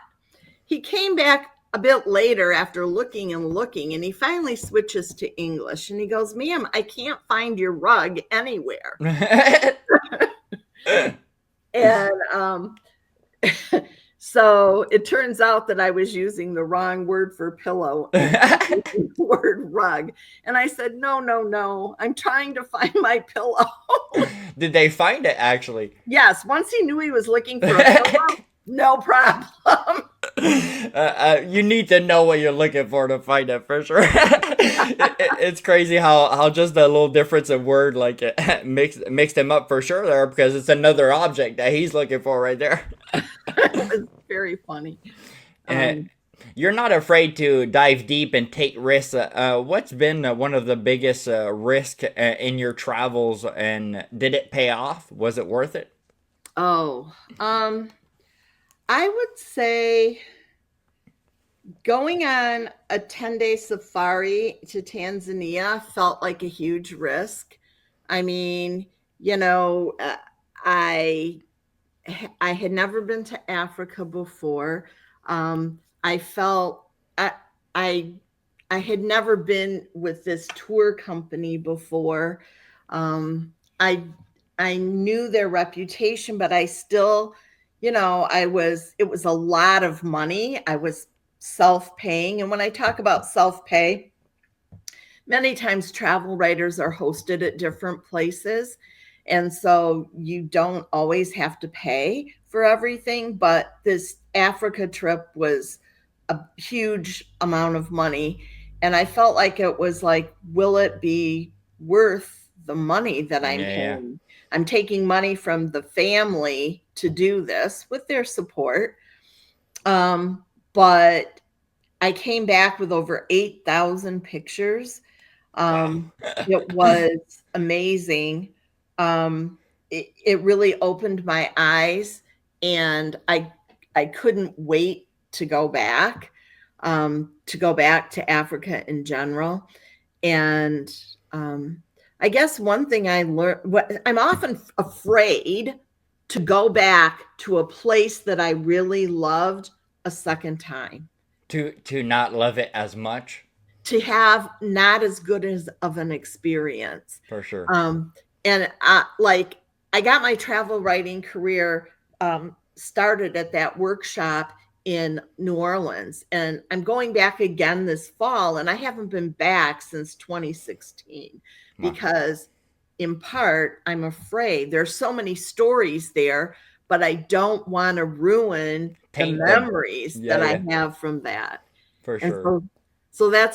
He came back a bit later after looking and looking, and he finally switches to English, and he goes, "Ma'am, I can't find your rug anywhere." And so it turns out that I was using the wrong word for pillow and the word rug. And I said, "No, no, no. I'm trying to find my pillow." Did they find it actually? Yes, once he knew he was looking for a pillow, no problem. You need to know what you're looking for to find it for sure. It's crazy how just a little difference of word like it mixed him up for sure there, because it's another object that he's looking for right there. It was very funny. Uh, you're not afraid to dive deep and take risks. What's been one of the biggest risk in your travels, and did it pay off? Was it worth it? Oh, I would say going on a 10-day safari to Tanzania felt like a huge risk. I mean, you know, I I had never been to Africa before. I felt I I had never been with this tour company before. Um, I I knew their reputation, but I still, it was a lot of money. I was self-paying. And when I talk about self-pay, many times travel writers are hosted at different places. And so you don't always have to pay for everything. But this Africa trip was a huge amount of money. And I felt like it was like, will it be worth the money that I'm Yeah. paying. I'm taking money from the family to do this with their support. But I came back with over 8,000 pictures. Wow. It was amazing. It really opened my eyes, and I couldn't wait to go back to Africa in general. And I guess one thing I learned, I'm often afraid to go back to a place that I really loved a second time, To not love it as much, to have not as good as of an experience. for sure. Um, and like I got my travel writing career started at that workshop in New Orleans, and I'm going back again this fall, and I haven't been back since 2016 Wow. because, in part, I'm afraid there's so many stories there, but I don't want to ruin the Taint them. memories Yeah, that I yeah, have from that. for And sure. so I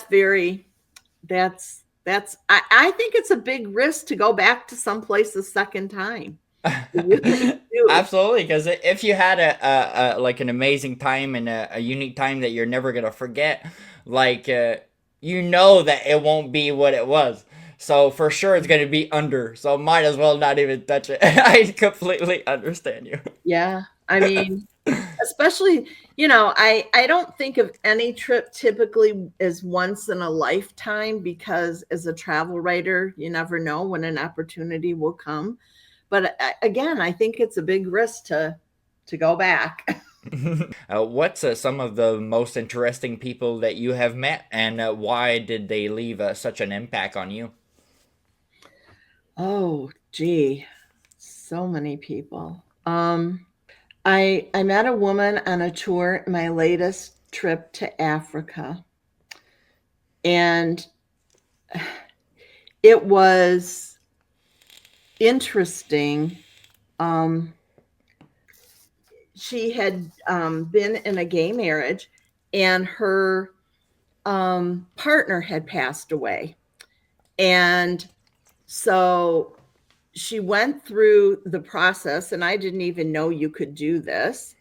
think it's a big risk to go back to someplace a second time. I really do. Absolutely, because if you had a like an amazing time and a unique time that you're never gonna forget, like you know that it won't be what it was. So for sure it's gonna be under. So might as well not even touch it. I completely understand you. Yeah. I mean, especially, I don't think of any trip typically as once in a lifetime, because as a travel writer, you never know when an opportunity will come. But again, I think it's a big risk to go back. What's some of the most interesting people that you have met, and why did they leave such an impact on you? Oh, gee, so many people. I met a woman on a tour, my latest trip to Africa, and it was interesting. Um, she had been in a gay marriage, and her partner had passed away, and so she went through the process, and I didn't even know you could do this,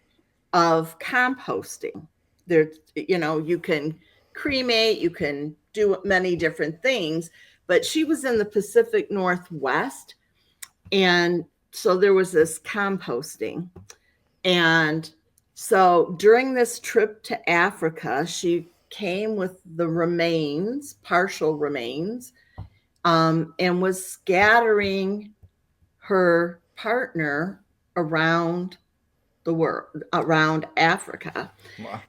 of composting. There, you can cremate, you can do many different things, but she was in the Pacific Northwest, and so there was this composting. And so during this trip to Africa, she came with the remains, partial remains, and was scattering her partner around the world, around Africa. Wow.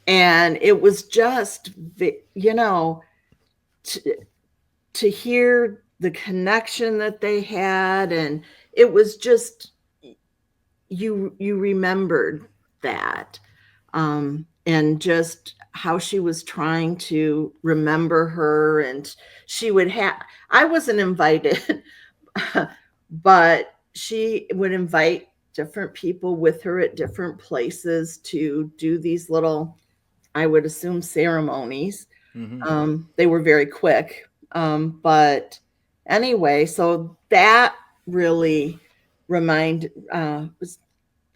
And it was just, to, to hear the connection that they had. And it was just, you remembered that. And just how she was trying to remember her. And she would have, I wasn't invited, but she would invite different people with her at different places to do these little, I would assume, ceremonies. Hmm. They were very quick. But anyway, so that really was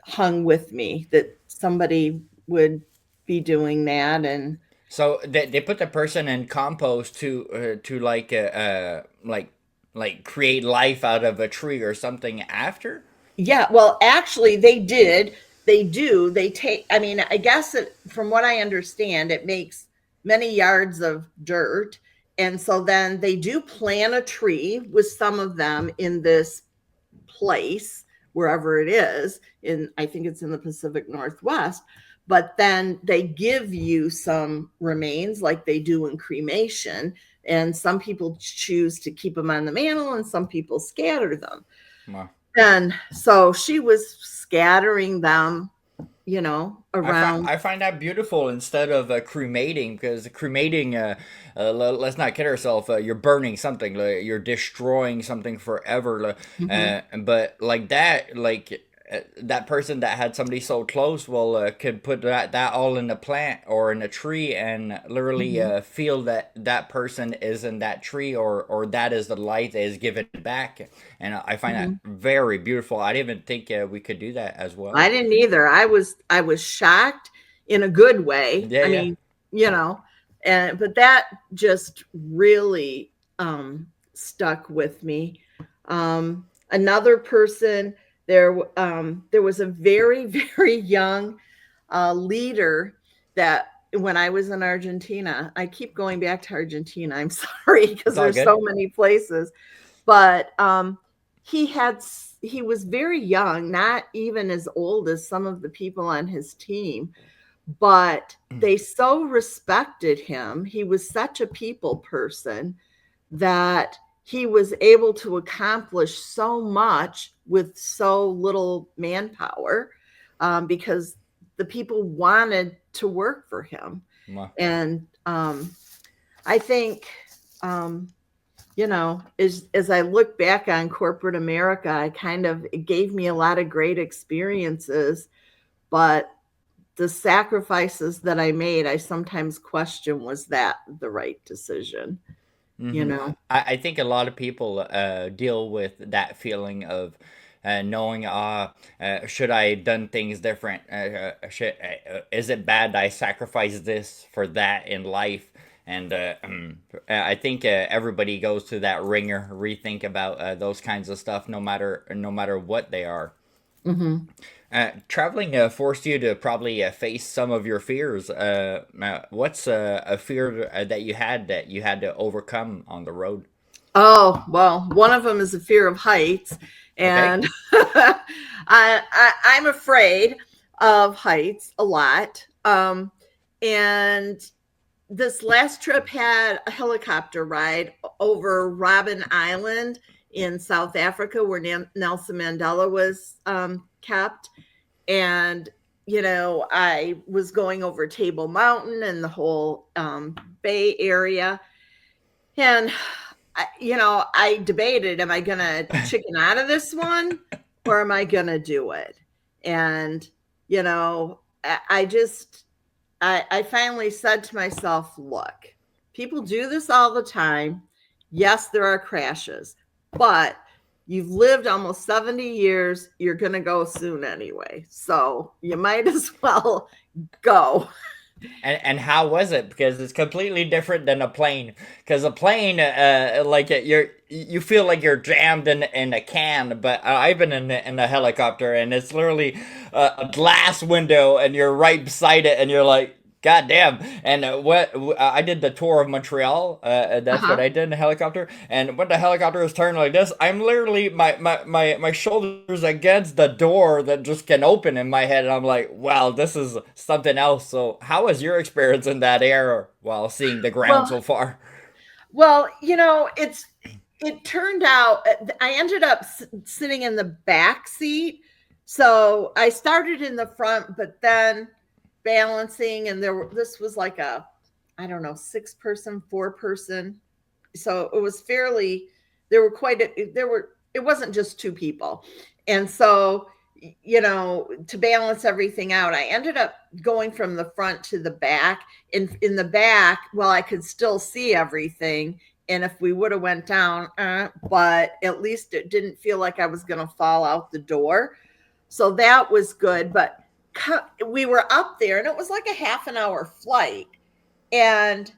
hung with me, that somebody would be doing that. And So they put the person in compost to like create life out of a tree or something after. yeah, well, actually, they take, I mean, I guess from what I understand, it makes many yards of dirt. And so then they do plant a tree with some of them in this place, wherever it is, I think it's in the Pacific Northwest. But then they give you some remains like they do in cremation. And some people choose to keep them on the mantle, and some people scatter them. Wow. And so she was scattering them, around. I find that beautiful instead of cremating, because cremating, let's not kid ourselves, you're burning something, like, you're destroying something forever. Mhm. But like that, like that person that had somebody so close could put that all in a plant or in a tree and literally Mhm. feel that that person is in that tree, or that is the light that is given back. And I find that Mhm. very beautiful. I didn't even think we could do that as well. I didn't either. I was shocked in a good way. Yeah, I yeah. mean, you know, and but that just really stuck with me. Another person there was a very very young leader that when I was in Argentina, I keep going back to Argentina. I'm sorry because It's all there's good. so many places, but he had he was very young, not even as old as some of the people on his team, but they so respected him. He was such a people person that he was able to accomplish so much with so little manpower, because the people wanted to work for him. Well, And I think, as I look back on corporate America, it gave me a lot of great experiences, but the sacrifices that I made, I sometimes question, was that the right decision? You hmm know? I think a lot of people deal with that feeling of knowing, should I done things different? Is it bad that I sacrifice this for that in life? And I think everybody goes to that ringer, rethink about those kinds of stuff, no matter what they are. Hmm. Traveling forced you to probably face some of your fears. What's a fear that you had to overcome on the road? Oh, well, one of them is a fear of heights. Okay. And I'm afraid of heights a lot. And this last trip had a helicopter ride over Robben Island in South Africa, where Nelson Mandela was kept. And, I was going over Table Mountain and the whole Bay Area. And, I debated, am I going to chicken out of this one or am I going to do it? And, I just, I finally said to myself, look, people do this all the time. Yes, there are crashes, but you've lived almost 70 years. You're going to go soon anyway. So you might as well go. And how was it? Because it's completely different than a plane. Because a plane, you feel like you're jammed in a can. But I've been in a helicopter, and it's literally a glass window, and you're right beside it, and you're like, God damn! And I did the tour of Montreal. That's what Uh-huh. I did in a helicopter. And when the helicopter is turned like this, I'm literally my shoulders against the door that just can open in my head, and I'm like, wow, this is something else. So, how was your experience in that air while seeing the ground Well, so far? well, it turned out I ended up sitting in the back seat. So I started in the front, but then balancing, and this was like a, I don't know, 6-person, 4-person. So it was fairly, it wasn't just 2 people. And so, to balance everything out, I ended up going from the front to the back. In the back, well, I could still see everything. And if we would have went down, but at least it didn't feel like I was going to fall out the door. So that was good. But we were up there, and it was like a half an hour flight. And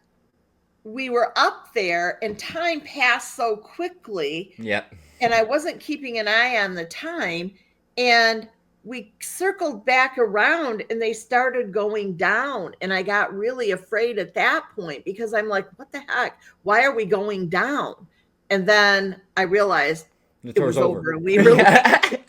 we were up there, and time passed so quickly, Yep. and I wasn't keeping an eye on the time. And we circled back around, and they started going down. And I got really afraid at that point because I'm like, what the heck? Why are we going down? And then I realized The it tour's was over. over and we were leaving.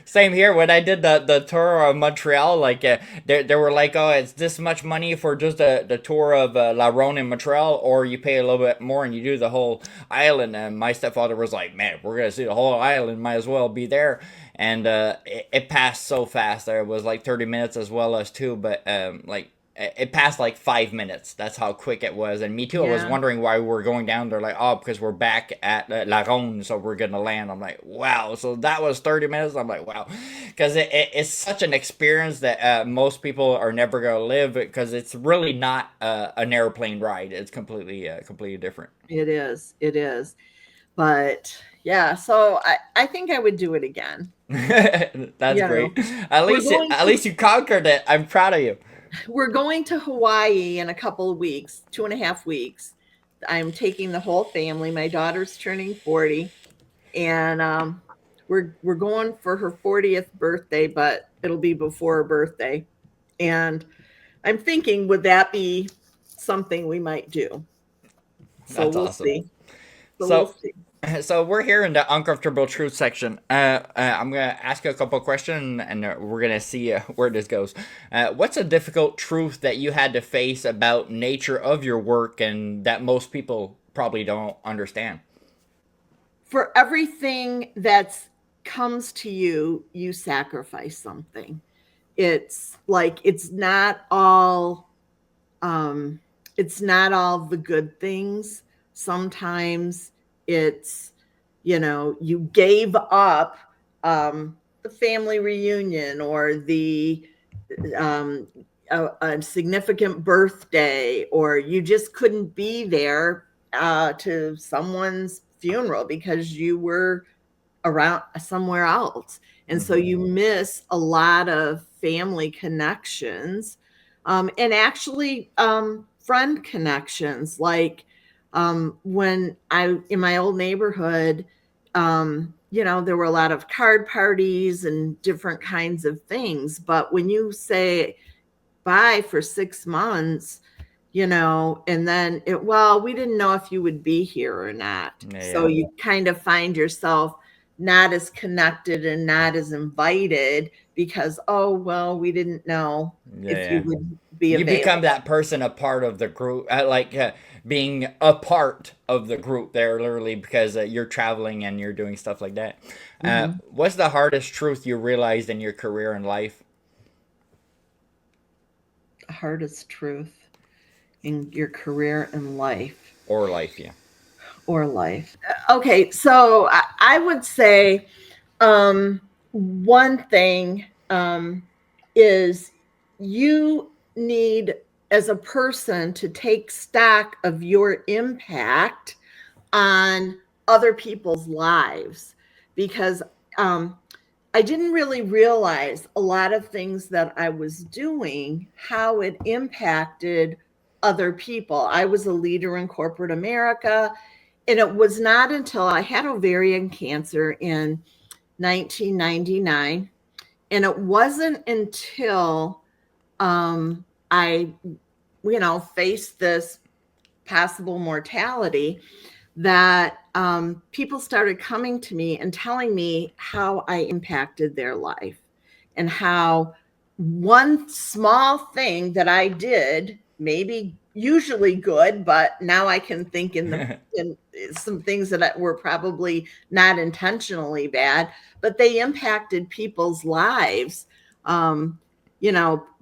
Same here. When I did the tour of Montreal, like they were like, oh, it's this much money for just the tour of La Ronde in Montreal, or you pay a little bit more and you do the whole island. And my stepfather was like, man, we're gonna see the whole island, might as well be there. And it passed so fast. There was like 30 minutes as well as two, but like it passed like 5 minutes. That's how quick it was. And me too. I was Yeah. wondering why we were going down there. Like, oh, because we're back at La Ronde, so we're gonna land. I'm like, wow. So that was 30 minutes. I'm like, wow, because it's such an experience that most people are never gonna live, because it's really not an airplane ride. It's completely different. It is. It is. But yeah, so I think I would do it again. That's You know, great. At we're least going at to least you conquered it. I'm proud of you. we're going to Hawaii in a couple of weeks, 2.5 weeks. I'm taking the whole family. My daughter's turning 40, and we're going for her 40th birthday, but it'll be before her birthday. And I'm thinking, would that be something we might do? So That's we'll awesome. see. So we'll So, see. so we're here in the uncomfortable truth section. I'm gonna ask you a couple questions, and we're gonna see where this goes. What's a difficult truth that you had to face about nature of your work, and that most people probably don't understand? For everything that's comes to you, you sacrifice something. It's like um it's not all the good things. Sometimes it's, you gave up the family reunion or the um a significant birthday, or you just couldn't be there to someone's funeral because you were around somewhere else. And so Hmm. you miss a lot of family connections, and actually friend connections. Like when I, in my old neighborhood, there were a lot of card parties and different kinds of things. But when you say bye for 6 months, and then well, we didn't know if you would be here or not. So Yeah, you kind of find yourself not as connected and not as invited because, oh, well, we didn't know yeah, if you yeah. would be You become available. that person, a part of the group, being a part of the group there, literally, because you're traveling and you're doing stuff like that. Hmm. What's the hardest truth you realized in your career and life? Hardest truth in your career and life. Or life, yeah. Or life. Okay, so I would say one thing is you need, as a person, to take stock of your impact on other people's lives, because um, I didn't really realize a lot of things that I was doing, how it impacted other people. I was a leader in corporate America, and it was not until I had ovarian cancer in 1999. And it wasn't until I, faced this possible mortality that people started coming to me and telling me how I impacted their life, and how one small thing that I did, maybe usually good, but now I can think in some things that were probably not intentionally bad, but they impacted people's lives.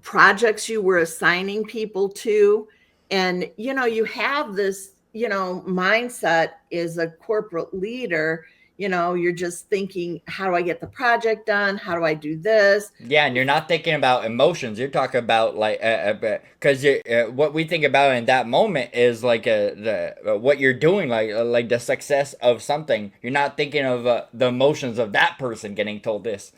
Projects you were assigning people to, and you have this mindset as a corporate leader. You're just thinking, how do I get the project done, how do I do this? Yeah, and you're not thinking about emotions. You're talking about like, because what we think about in that moment is like what you're doing, like the success of something. You're not thinking of the emotions of that person getting told this.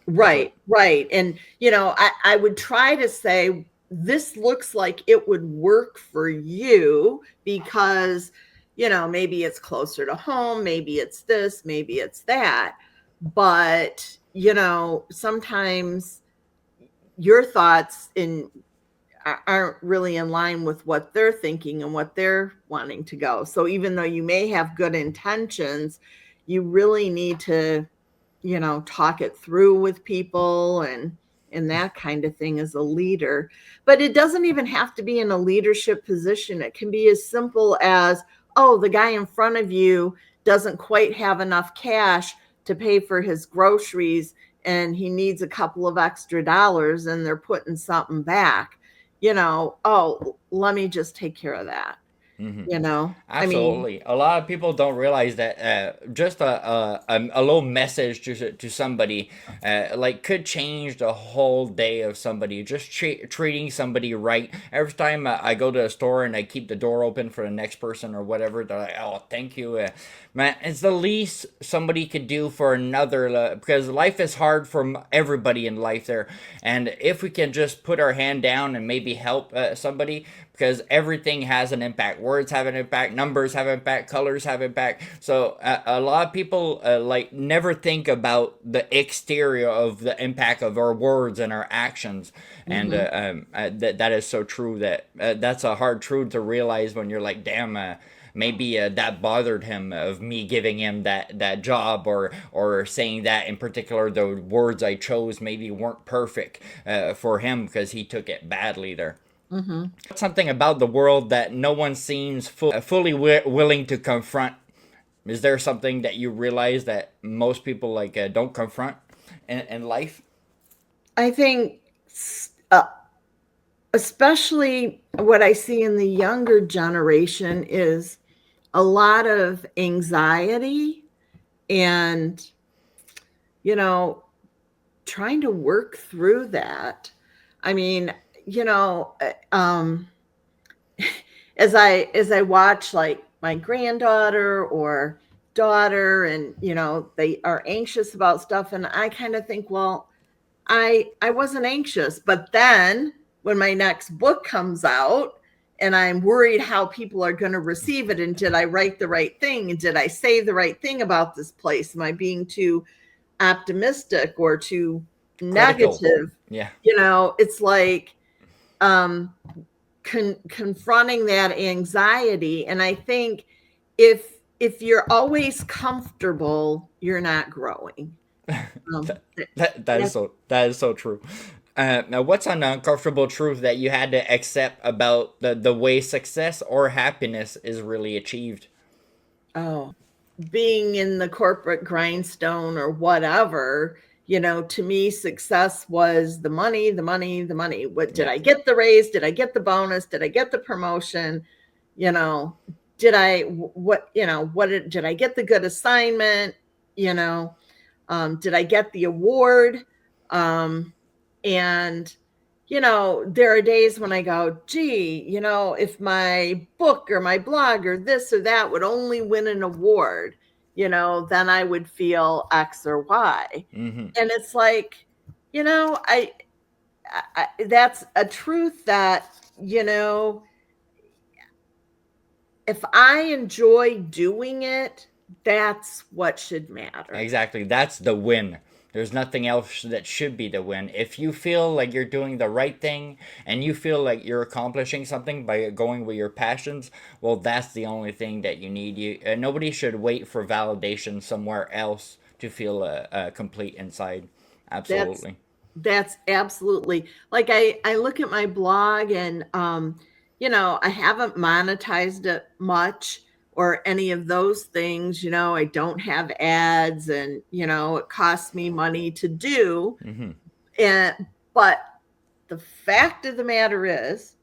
That's what. Right. And I would try to say, this looks like it would work for you because maybe it's closer to home, maybe it's this, maybe it's that. But sometimes your thoughts aren't really in line with what they're thinking and what they're wanting to go. So even though you may have good intentions, you really need to talk it through with people, and that kind of thing as a leader. But it doesn't even have to be in a leadership position. It can be as simple as, oh, the guy in front of you doesn't quite have enough cash to pay for his groceries, and he needs a couple of extra dollars, and they're putting something back. oh, let me just take care of that. Hmm. I mean, Absolutely. A lot of people don't realize that just a little message to somebody like could change the whole day of somebody. Just treating somebody right. Every time I go to a store and I keep the door open for the next person or whatever, they're like, "Oh, thank you, man." It's the least somebody could do for another because life is hard for everybody in life there, and if we can just put our hand down and maybe help somebody, because everything has an impact. Words have an impact, numbers have an impact, colors have impact. So a lot of people like never think about the exterior of the impact of our words and our actions, and mhm. that is so true. That's a hard truth to realize when you're like, damn. Maybe that bothered him of me giving him that job, or saying that in particular the words I chose maybe weren't perfect for him because he took it badly there. Mhm. Something about the world that no one seems fully willing to confront. Is there something that you realize that most people like don't confront in life? I think, uh, especially what I see in the younger generation is a lot of anxiety and, you know, trying to work through that. I mean, you know, as I watch like my granddaughter or daughter, and they are anxious about stuff, and I kind of think, well, I wasn't anxious, but then when my next book comes out and I'm worried how people are going to receive it, and did I write the right thing, and did I say the right thing about this place, am I being too optimistic or too Critical. negative? Yeah. It's like, um confronting that anxiety. And I think if you're always comfortable, you're not growing. that, um that that's is so true. Now, what's an uncomfortable truth that you had to accept about the way success or happiness is really achieved? Oh, being in the corporate grindstone or whatever, to me, success was the money, the money, the money. What did Yeah. I get? The raise? Did I get the bonus? Did I get the promotion? You know, did I what what did I get the good assignment? You know, did I get the award? Um, and there are days when I go, gee, if my book or my blog or this or that would only win an award, then I would feel X or Y. Hmm. And it's like, that's a truth that, if I enjoy doing it, that's what should matter. Exactly. That's the win. There's nothing else that should be the win. If you feel like you're doing the right thing and you feel like you're accomplishing something by going with your passions, well, that's the only thing that you need. Nobody should wait for validation somewhere else to feel complete inside. That's Absolutely. that's absolutely, like, I look at my blog, and I haven't monetized it much or any of those things. I don't have ads, and it costs me money to do. Hmm. And but the fact of the matter is,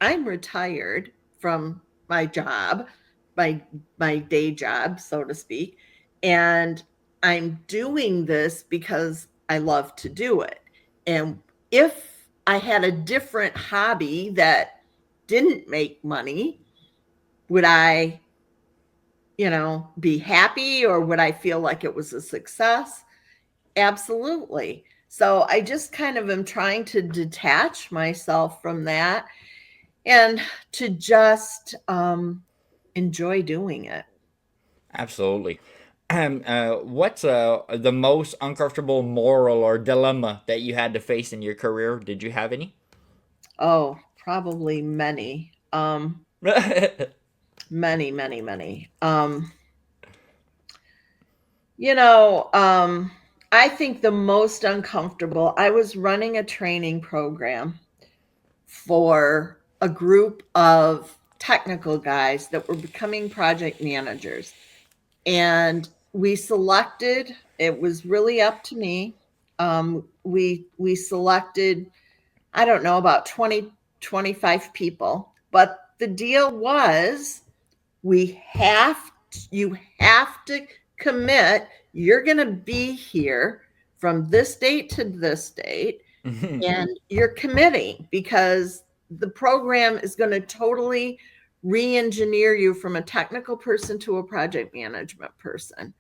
I'm retired from my job, my my day job, so to speak, and I'm doing this because I love to do it. And if I had a different hobby that didn't make money, would I, be happy, or would I feel like it was a success? Absolutely. So I just kind of am trying to detach myself from that and to just enjoy doing it. Absolutely. What's the most uncomfortable moral or dilemma that you had to face in your career? Did you have any? Oh, probably many. Many, many, many. You know, um, I think the most uncomfortable, I was running a training program for a group of technical guys that were becoming project managers. And we selected, it was really up to me. We selected, I don't know, about 25 people. But the deal was you have to commit. You're going to be here from this date to this date, and you're committing, because the program is going to totally re-engineer you from a technical person to a project management person.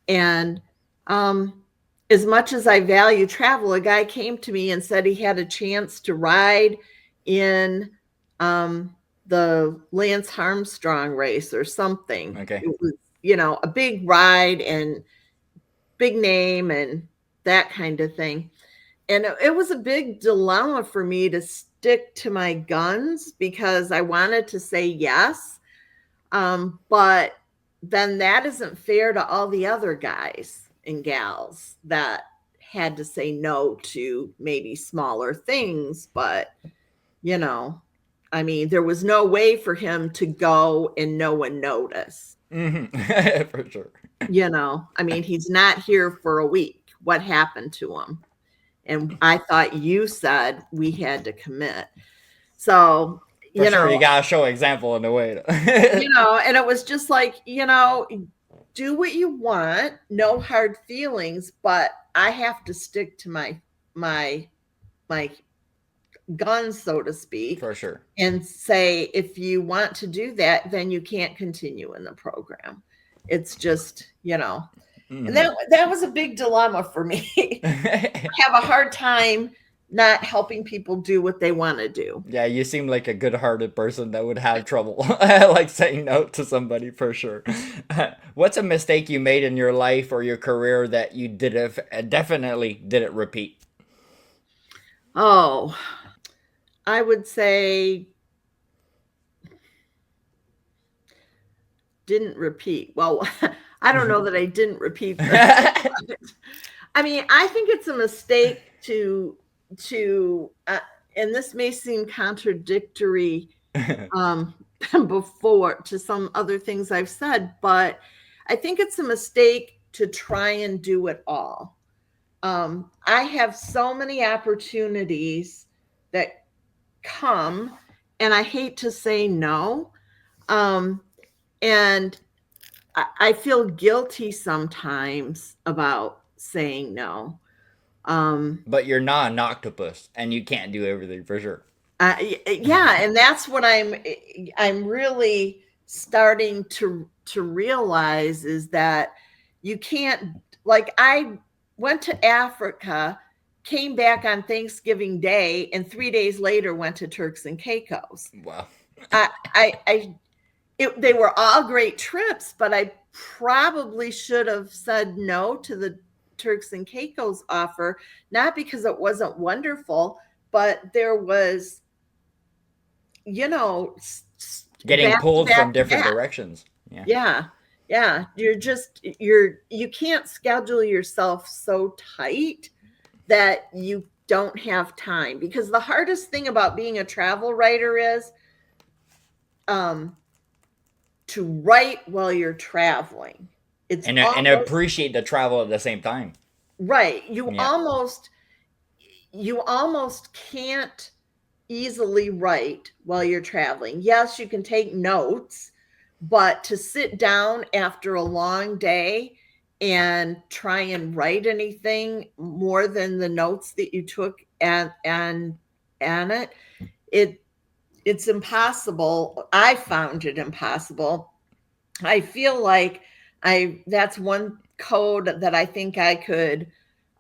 And as much as I value travel, a guy came to me and said he had a chance to ride in the Lance Armstrong race or something. Okay. It was, a big ride and big name and that kind of thing. And it was a big dilemma for me to stick to my guns, because I wanted to say yes. But then that isn't fair to all the other guys and gals that had to say no to maybe smaller things. But, there was no way for him to go and no one notice. For sure. He's not here for a week. What happened to him? And I thought you said we had to commit. So, sure, you gotta show example in a way. And it was just like, do what you want, no hard feelings, but I have to stick to my guns, so to speak. For sure. And say, if you want to do that, then you can't continue in the program. It's just, and that was a big dilemma for me. I have a hard time not helping people do what they want to do. Yeah, you seem like a good-hearted person that would have trouble like saying no to somebody, for sure. What's a mistake you made in your life or your career that you definitely didn't repeat? Oh, I would say didn't repeat. Well, I don't know that I didn't repeat that. I think it's a mistake to and this may seem contradictory before to some other things I've said, but I think it's a mistake to try and do it all. I have so many opportunities that come, and I hate to say no. And I feel guilty sometimes about saying no. But you're not an octopus, and you can't do everything, for sure. Yeah, and that's what I'm really starting to realize, is that you can't, like, I went to Africa, came back on Thanksgiving Day, and 3 days later went to Turks and Caicos. Wow. They were all great trips, but I probably should have said no to the Turks and Caicos offer, not because it wasn't wonderful, but there was, getting pulled from different directions. Yeah. You can't schedule yourself so tight that you don't have time, because the hardest thing about being a travel writer is to write while you're traveling. And appreciate the travel at the same time. Right. You almost can't easily write while you're traveling. Yes, you can take notes, but to sit down after a long day and try and write anything more than the notes that you took and it's impossible. I found it impossible. I feel like that's one code that I think I could,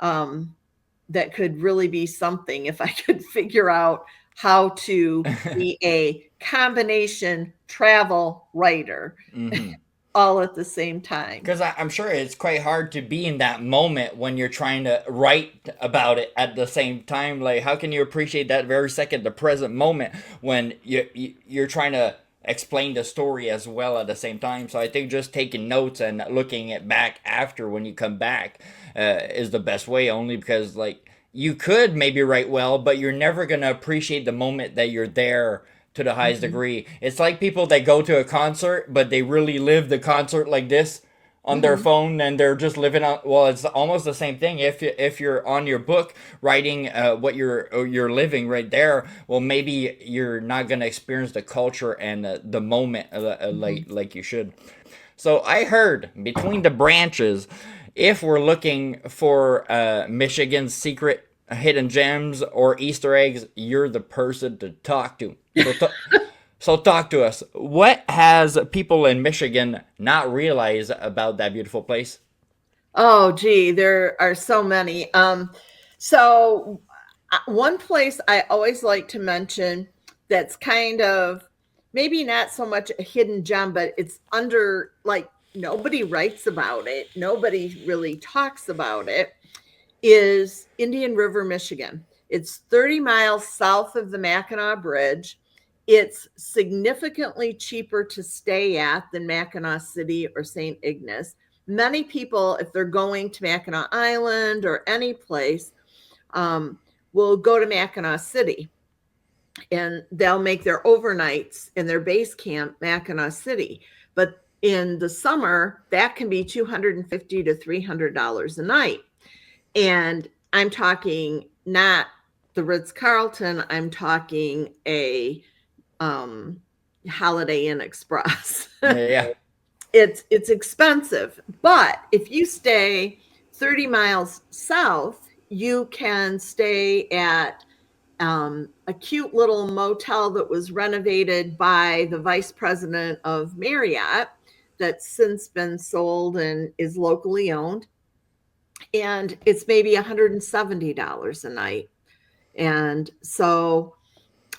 that could really be something if I could figure out how to be a combination travel writer all at the same time. Because I'm sure it's quite hard to be in that moment when you're trying to write about it at the same time. Like, how can you appreciate that very second, the present moment, when you're trying to explain the story as well at the same time? So I think just taking notes and looking it back after when you come back is the best way, only because, like, you could maybe write well, but you're never going to appreciate the moment that you're there to the highest degree. It's like people that go to a concert, but they really live the concert like this on their phone and they're just living on. Well, it's almost the same thing. If you're on your book writing what you're living right there, well, maybe you're not gonna experience the culture and the moment like you should. So I heard between the branches, if we're looking for Michigan's secret hidden gems or Easter eggs, you're the person to talk to. So talk to us. What has people in Michigan not realized about that beautiful place? Oh, gee, there are so many. So one place I always like to mention that's kind of maybe not so much a hidden gem, but it's under, like, nobody writes about it, nobody really talks about it, is Indian River, Michigan. It's 30 miles south of the Mackinac Bridge. It's significantly cheaper to stay at than Mackinac City or St. Ignace. Many people, if they're going to Mackinac Island or any place, will go to Mackinac City, and they'll make their overnights in their base camp, Mackinac City. But in the summer, that can be $250 to $300 a night. And I'm talking not the Ritz-Carlton, I'm talking a Holiday Inn Express. Yeah. It's expensive, but if you stay 30 miles south, you can stay at a cute little motel that was renovated by the vice president of Marriott, that's since been sold and is locally owned. And it's maybe $170 a night. And so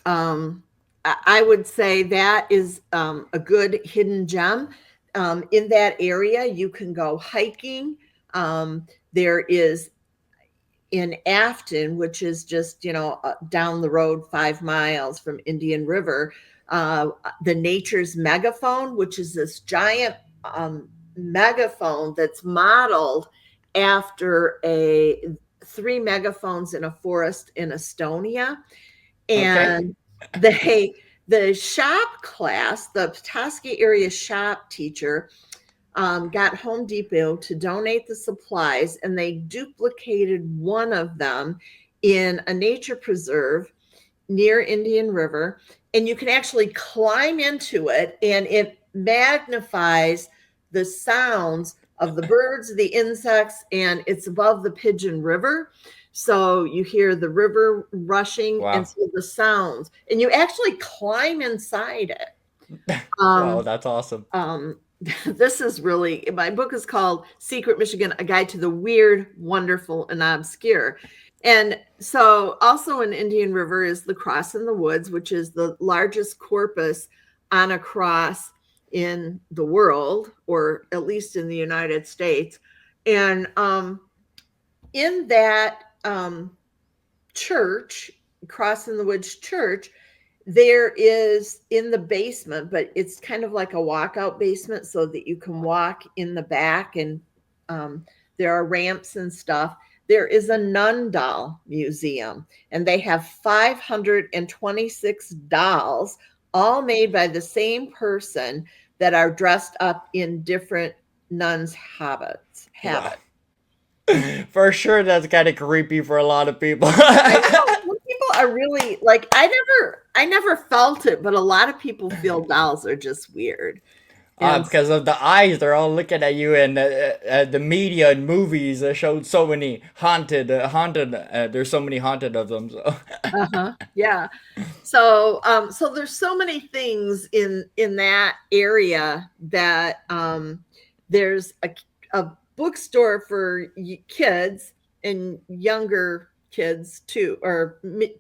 I would say that is a good hidden gem. In that area, you can go hiking. There is in Afton, which is just, down the road 5 miles from Indian River, the Nature's Megaphone, which is this giant megaphone that's modeled after 3 megaphones in a forest in Estonia. And the shop class, the Petoskey area shop teacher, got Home Depot to donate the supplies, and they duplicated one of them in a nature preserve near Indian River. And you can actually climb into it, and it magnifies the sounds of the birds, the insects, and it's above the Pigeon River. So you hear the river rushing. Wow. And so the sounds, and you actually climb inside it. Wow, that's awesome. This is really, my book is called Secret Michigan, A Guide to the Weird, Wonderful, and Obscure. And so also in Indian River is the Cross in the Woods, which is the largest corpus on a cross in the world, or at least in the United States. And in that church, Cross in the Woods Church, there is, in the basement, but it's kind of like a walkout basement so that you can walk in the back, and there are ramps and stuff. There is a nun doll museum, and they have 526 dolls, all made by the same person, that are dressed up in different nuns' habits. Wow. For sure, that's kind of creepy for a lot of people. Some people are really like, I never felt it, but a lot of people feel dolls are just weird. Because of the eyes, they're all looking at you, and the media and movies showed so many haunted. There's so many haunted of them. So. Yeah. So there's so many things in that area that there's a bookstore for kids and younger kids too, or middle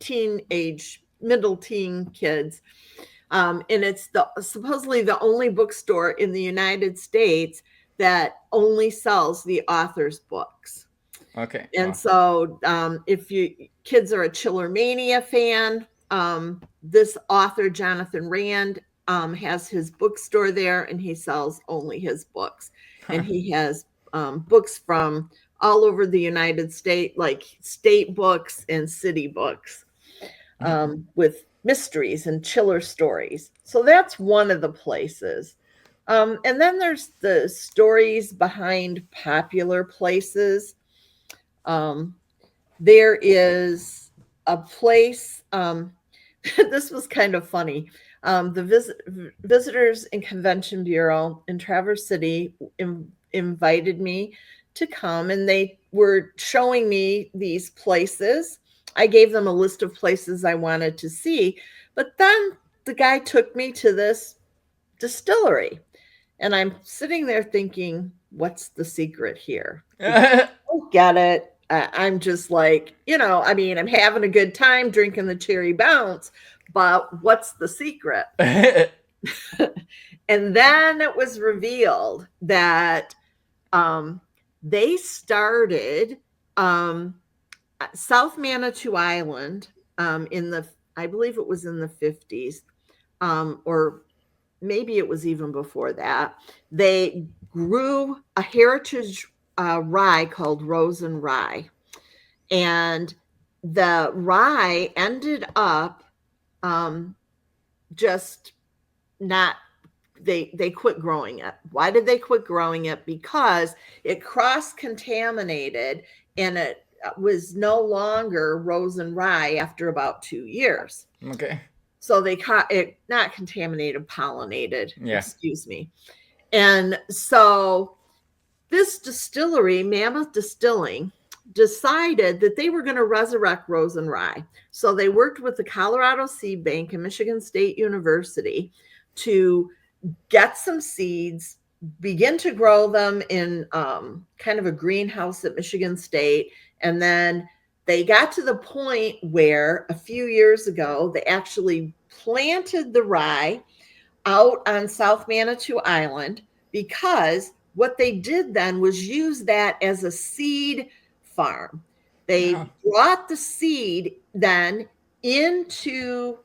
teen kids. And it's supposedly the only bookstore in the United States that only sells the author's books. Okay. And so if kids are a Chillermania fan, this author, Jonathan Rand, has his bookstore there, and he sells only his books. And he has books from all over the United States, like state books and city books, with mysteries and chiller stories. So that's one of the places. And then there's the stories behind popular places. Um, there is a place, this was kind of funny. The Visitors and Convention Bureau in Traverse City invited me to come, and they were showing me these places. I gave them a list of places I wanted to see, but then the guy took me to this distillery, and I'm sitting there thinking, what's the secret here? Because I don't get it. I'm just like, I mean, I'm having a good time drinking the cherry bounce, but what's the secret? And then it was revealed that they started South Manitou Island I believe it was in the 50s, or maybe it was even before that. They grew a heritage rye called Rosen Rye. And the rye ended up just not, they quit growing it. Why did they quit growing it? Because it cross-contaminated, and it was no longer Rosen Rye after about 2 years. Okay. So they caught it, not contaminated, pollinated, Yeah. excuse me. And so this distillery, Mammoth Distilling, decided that they were going to resurrect Rosen Rye. So they worked with the Colorado Seed Bank and Michigan State University to get some seeds, begin to grow them in kind of a greenhouse at Michigan State. And then they got to the point where a few years ago, they actually planted the rye out on South Manitou Island, because what they did then was use that as a seed farm. They brought the seed then into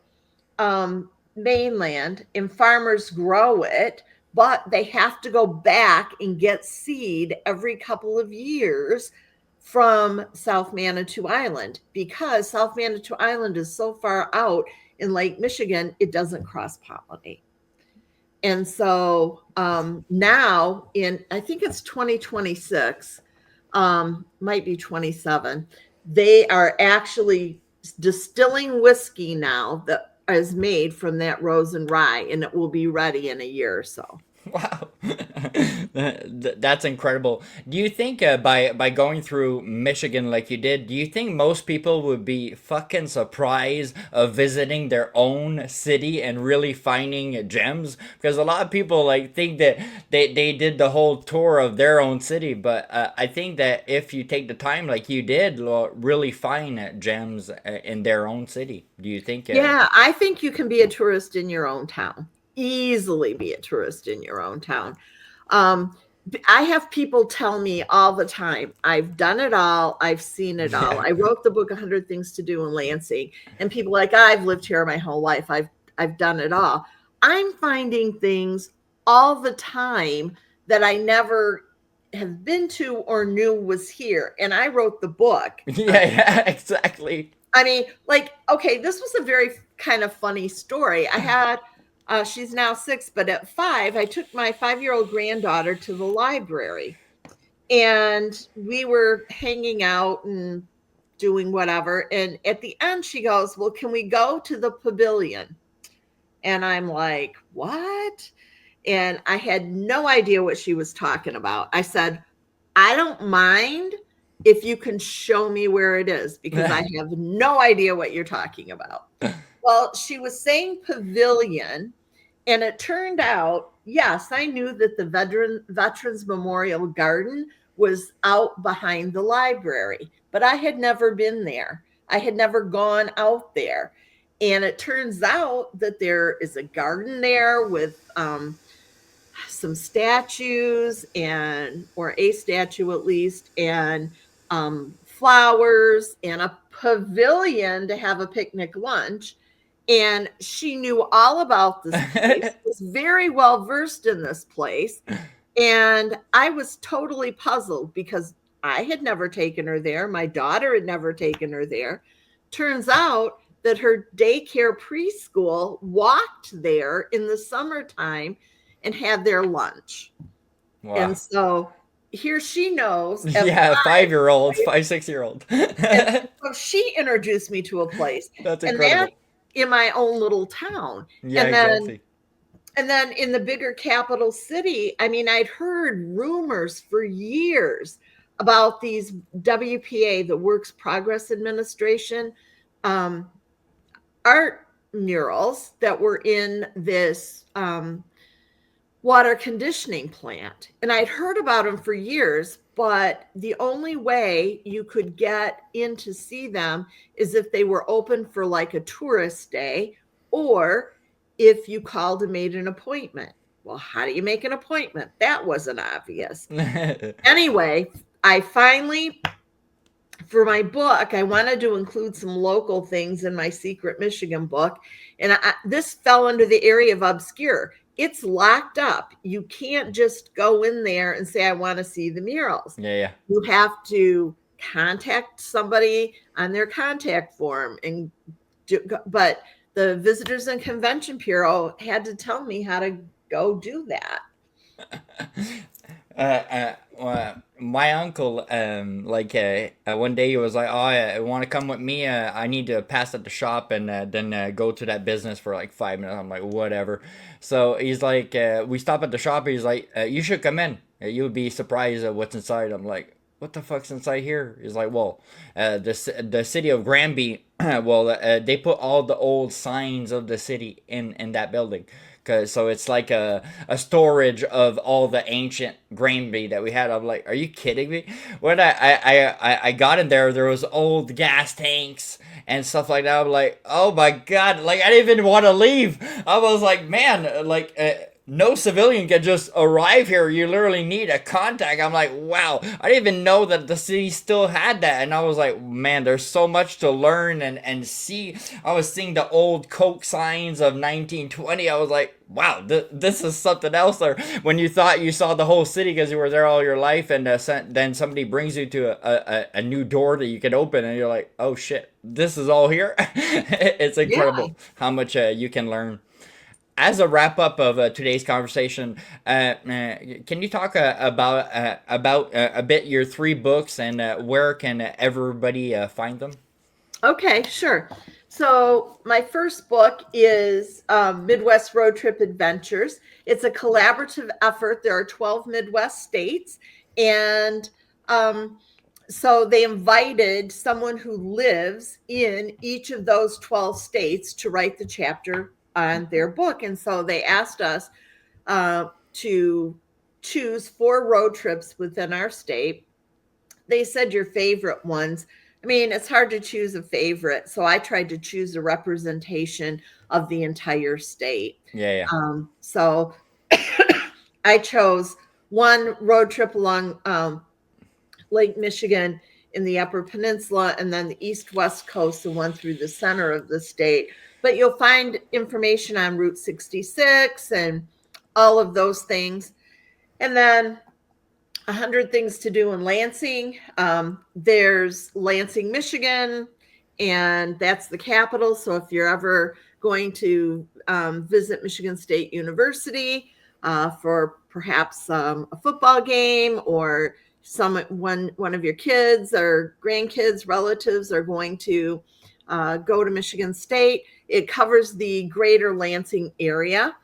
mainland, and farmers grow it, but they have to go back and get seed every couple of years from South Manitou Island, because South Manitou Island is so far out in Lake Michigan, it doesn't cross-pollinate. And so now I think it's 2026, might be 27, they are actually distilling whiskey now that is made from that Rosen Rye, and it will be ready in a year or so. Wow. That's incredible. Do you think by going through Michigan like you did, do you think most people would be fucking surprised of visiting their own city and really finding gems? Because a lot of people like think that they did the whole tour of their own city, but I think that if you take the time like you did, you'll really find gems in their own city. Do you think? Yeah, I think you can be a tourist in your own town. Easily be a tourist in your own town. I have people tell me all the time, I've done it all, I've seen it all. I wrote the book 100 Things to Do in Lansing, and people are like, I've lived here my whole life, I've done it all. I'm finding things all the time that I never have been to or knew was here, and I wrote the book. Yeah, exactly. I mean, like, okay, this was a very kind of funny story. I had, she's now 6, but at 5, I took my 5-year-old granddaughter to the library, and we were hanging out and doing whatever. And at the end, she goes, well, can we go to the pavilion? And I'm like, what? And I had no idea what she was talking about. I said, I don't mind if you can show me where it is, because I have no idea what you're talking about. Well, she was saying pavilion, and it turned out, yes, I knew that the Veterans Memorial Garden was out behind the library, but I had never been there. I had never gone out there. And it turns out that there is a garden there with some statues, or a statue at least, and flowers, and a pavilion to have a picnic lunch. And she knew all about this place, was very well versed in this place. And I was totally puzzled, because I had never taken her there. My daughter had never taken her there. Turns out that her daycare preschool walked there in the summertime, and had their lunch. Wow. And so here she knows. Yeah, 5-year-old, 6-year-old. And so she introduced me to a place. That's And that incredible. in my own little town. Yeah, And then exactly. in the bigger capital city, I mean, I'd heard rumors for years about these WPA, the Works Progress Administration, art murals that were in this water conditioning plant. And I'd heard about them for years, but the only way you could get in to see them is if they were open for like a tourist day, or if you called and made an appointment. Well, how do you make an appointment? That wasn't obvious. Anyway, I finally, for my book, I wanted to include some local things in my Secret Michigan book. And this fell under the area of obscure. It's locked up. You can't just go in there and say, I want to see the murals. Yeah. You have to contact somebody on their contact form. But the Visitors and Convention Bureau had to tell me how to go do that. My uncle, one day he was like, "Oh, I want to come with me. I need to pass at the shop and then go to that business for like 5 minutes." I'm like, "Whatever." So he's like, "We stop at the shop." He's like, "You should come in. You would be surprised at what's inside." I'm like, "What the fuck's inside here?" He's like, "Well, the city of Granby, they put all the old signs of the city in that building." So it's like a storage of all the ancient Granby that we had. I'm like, are you kidding me? When I got in there, there was old gas tanks and stuff like that. I'm like, oh my god, like I didn't even want to leave. I was like, man, no civilian can just arrive here. You literally need a contact. I'm like, wow, I didn't even know that the city still had that. And I was like, man, there's so much to learn and see. I was seeing the old Coke signs of 1920. I was like, wow, this is something else there. When you thought you saw the whole city because you were there all your life, and then somebody brings you to a new door that you can open, and you're like, oh shit, this is all here. It's incredible how much you can learn. As a wrap up of today's conversation, can you talk about a bit your 3 books and where can everybody find them? Okay, sure. So my first book is Midwest Road Trip Adventures. It's a collaborative effort. There are 12 Midwest states, and so they invited someone who lives in each of those 12 states to write the chapter on their book. And so they asked us to choose 4 road trips within our state. They said your favorite ones. I mean, it's hard to choose a favorite. So I tried to choose a representation of the entire state. Yeah. So I chose one road trip along Lake Michigan in the Upper Peninsula, and then the east-west coast, and one through the center of the state. But you'll find information on Route 66 and all of those things. And then 100 Things to Do in Lansing. There's Lansing, Michigan, and that's the capital. So if you're ever going to visit Michigan State University for perhaps a football game, or one of your kids or grandkids, relatives are going to go to Michigan State, it covers the greater Lansing area,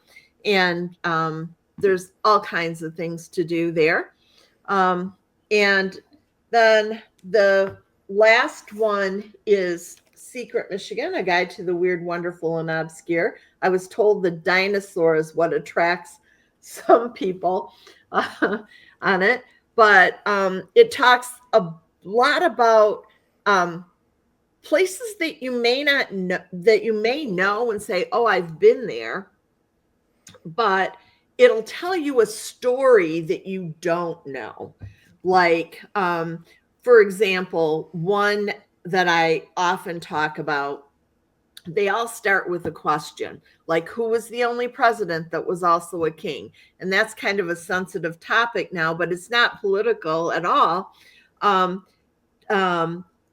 and there's all kinds of things to do there. And then the last one is Secret Michigan, a guide to the weird, wonderful, and obscure. I was told the dinosaur is what attracts some people on it, but it talks a lot about places that you may not know, that you may know and say, oh, I've been there, but it'll tell you a story that you don't know. Like, for example, one that I often talk about, they all start with a question, like, who was the only president that was also a king? And that's kind of a sensitive topic now, but it's not political at all.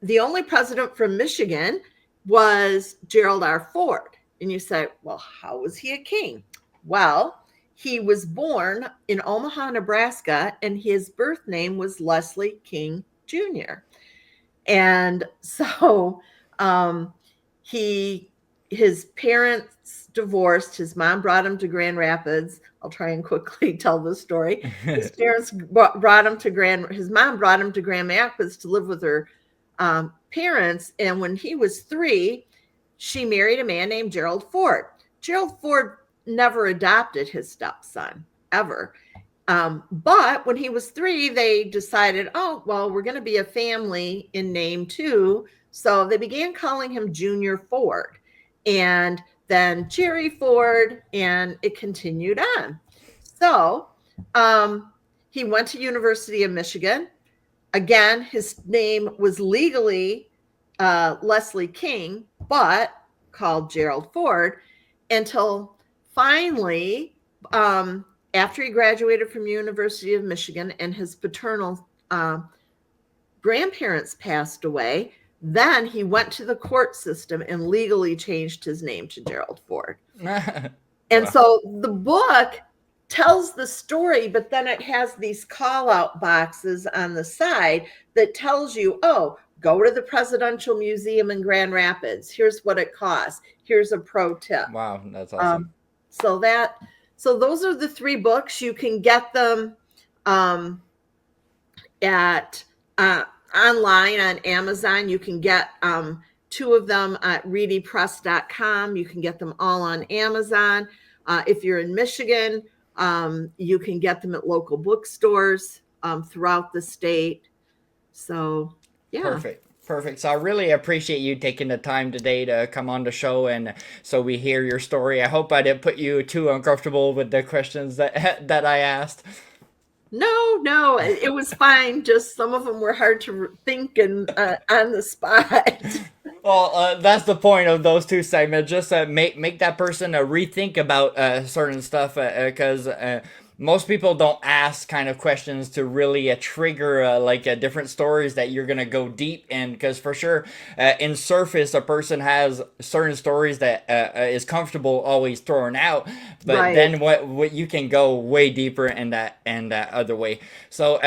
The only president from Michigan was Gerald R. Ford. And you say, well, how was he a king? Well, he was born in Omaha, Nebraska, and his birth name was Leslie King Jr. And so his parents divorced. His mom brought him to Grand Rapids. I'll try and quickly tell the story. His parents brought him to his mom brought him to Grand Rapids to live with her parents. And when he was 3, she married a man named Gerald Ford. Gerald Ford never adopted his stepson, ever. But when he was 3, they decided, oh, well, we're going to be a family in name too. So they began calling him Junior Ford, and then Jerry Ford, and it continued on. So he went to University of Michigan. Again, his name was legally Leslie King, but called Gerald Ford, until finally, after he graduated from University of Michigan and his paternal grandparents passed away, then he went to the court system and legally changed his name to Gerald Ford. And so the book tells the story, but then it has these call out boxes on the side that tells you, oh, go to the Presidential Museum in Grand Rapids. Here's what it costs. Here's a pro tip. Wow, that's awesome. So those are the 3 books. You can get them at online on Amazon. You can get 2 of them at readypress.com. You can get them all on Amazon. If you're in Michigan, you can get them at local bookstores throughout the state. So, yeah. Perfect. So I really appreciate you taking the time today to come on the show, and so we hear your story. I hope I didn't put you too uncomfortable with the questions that I asked. No, it was fine. Just some of them were hard to think and on the spot. Well, that's the point of those 2 segments. Just make that person rethink about certain stuff, because most people don't ask kind of questions to really trigger different stories that you're gonna go deep in. Because for sure, in surface, a person has certain stories that is comfortable always throwing out, but right. Then what you can go way deeper in that other way. So,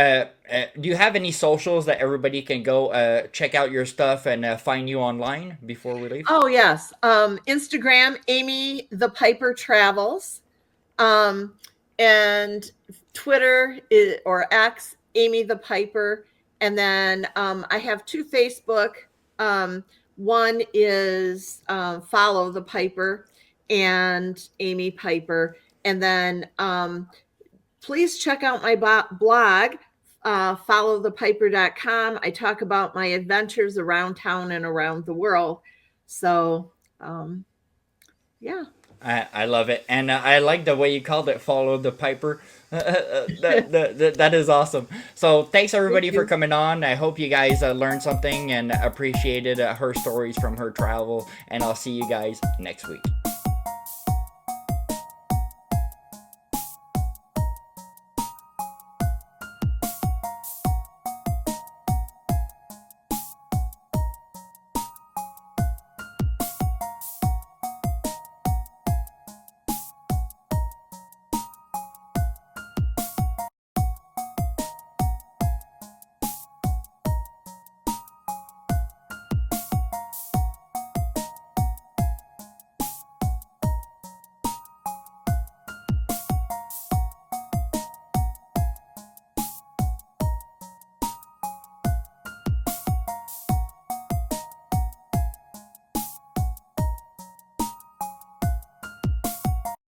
do you have any socials that everybody can go check out your stuff and find you online before we leave? Oh yes, Instagram, Amy the Piper Travels. And Twitter or X, Amy the Piper. And then I have 2 Facebook. One is Follow the Piper and Amy Piper. And then please check out my blog, followthepiper.com. I talk about my adventures around town and around the world. So, yeah. I love it, and I like the way you called it, Follow the Piper. That is awesome. So thanks everybody for coming on. I hope you guys learned something and appreciated her stories from her travel, and I'll see you guys next week.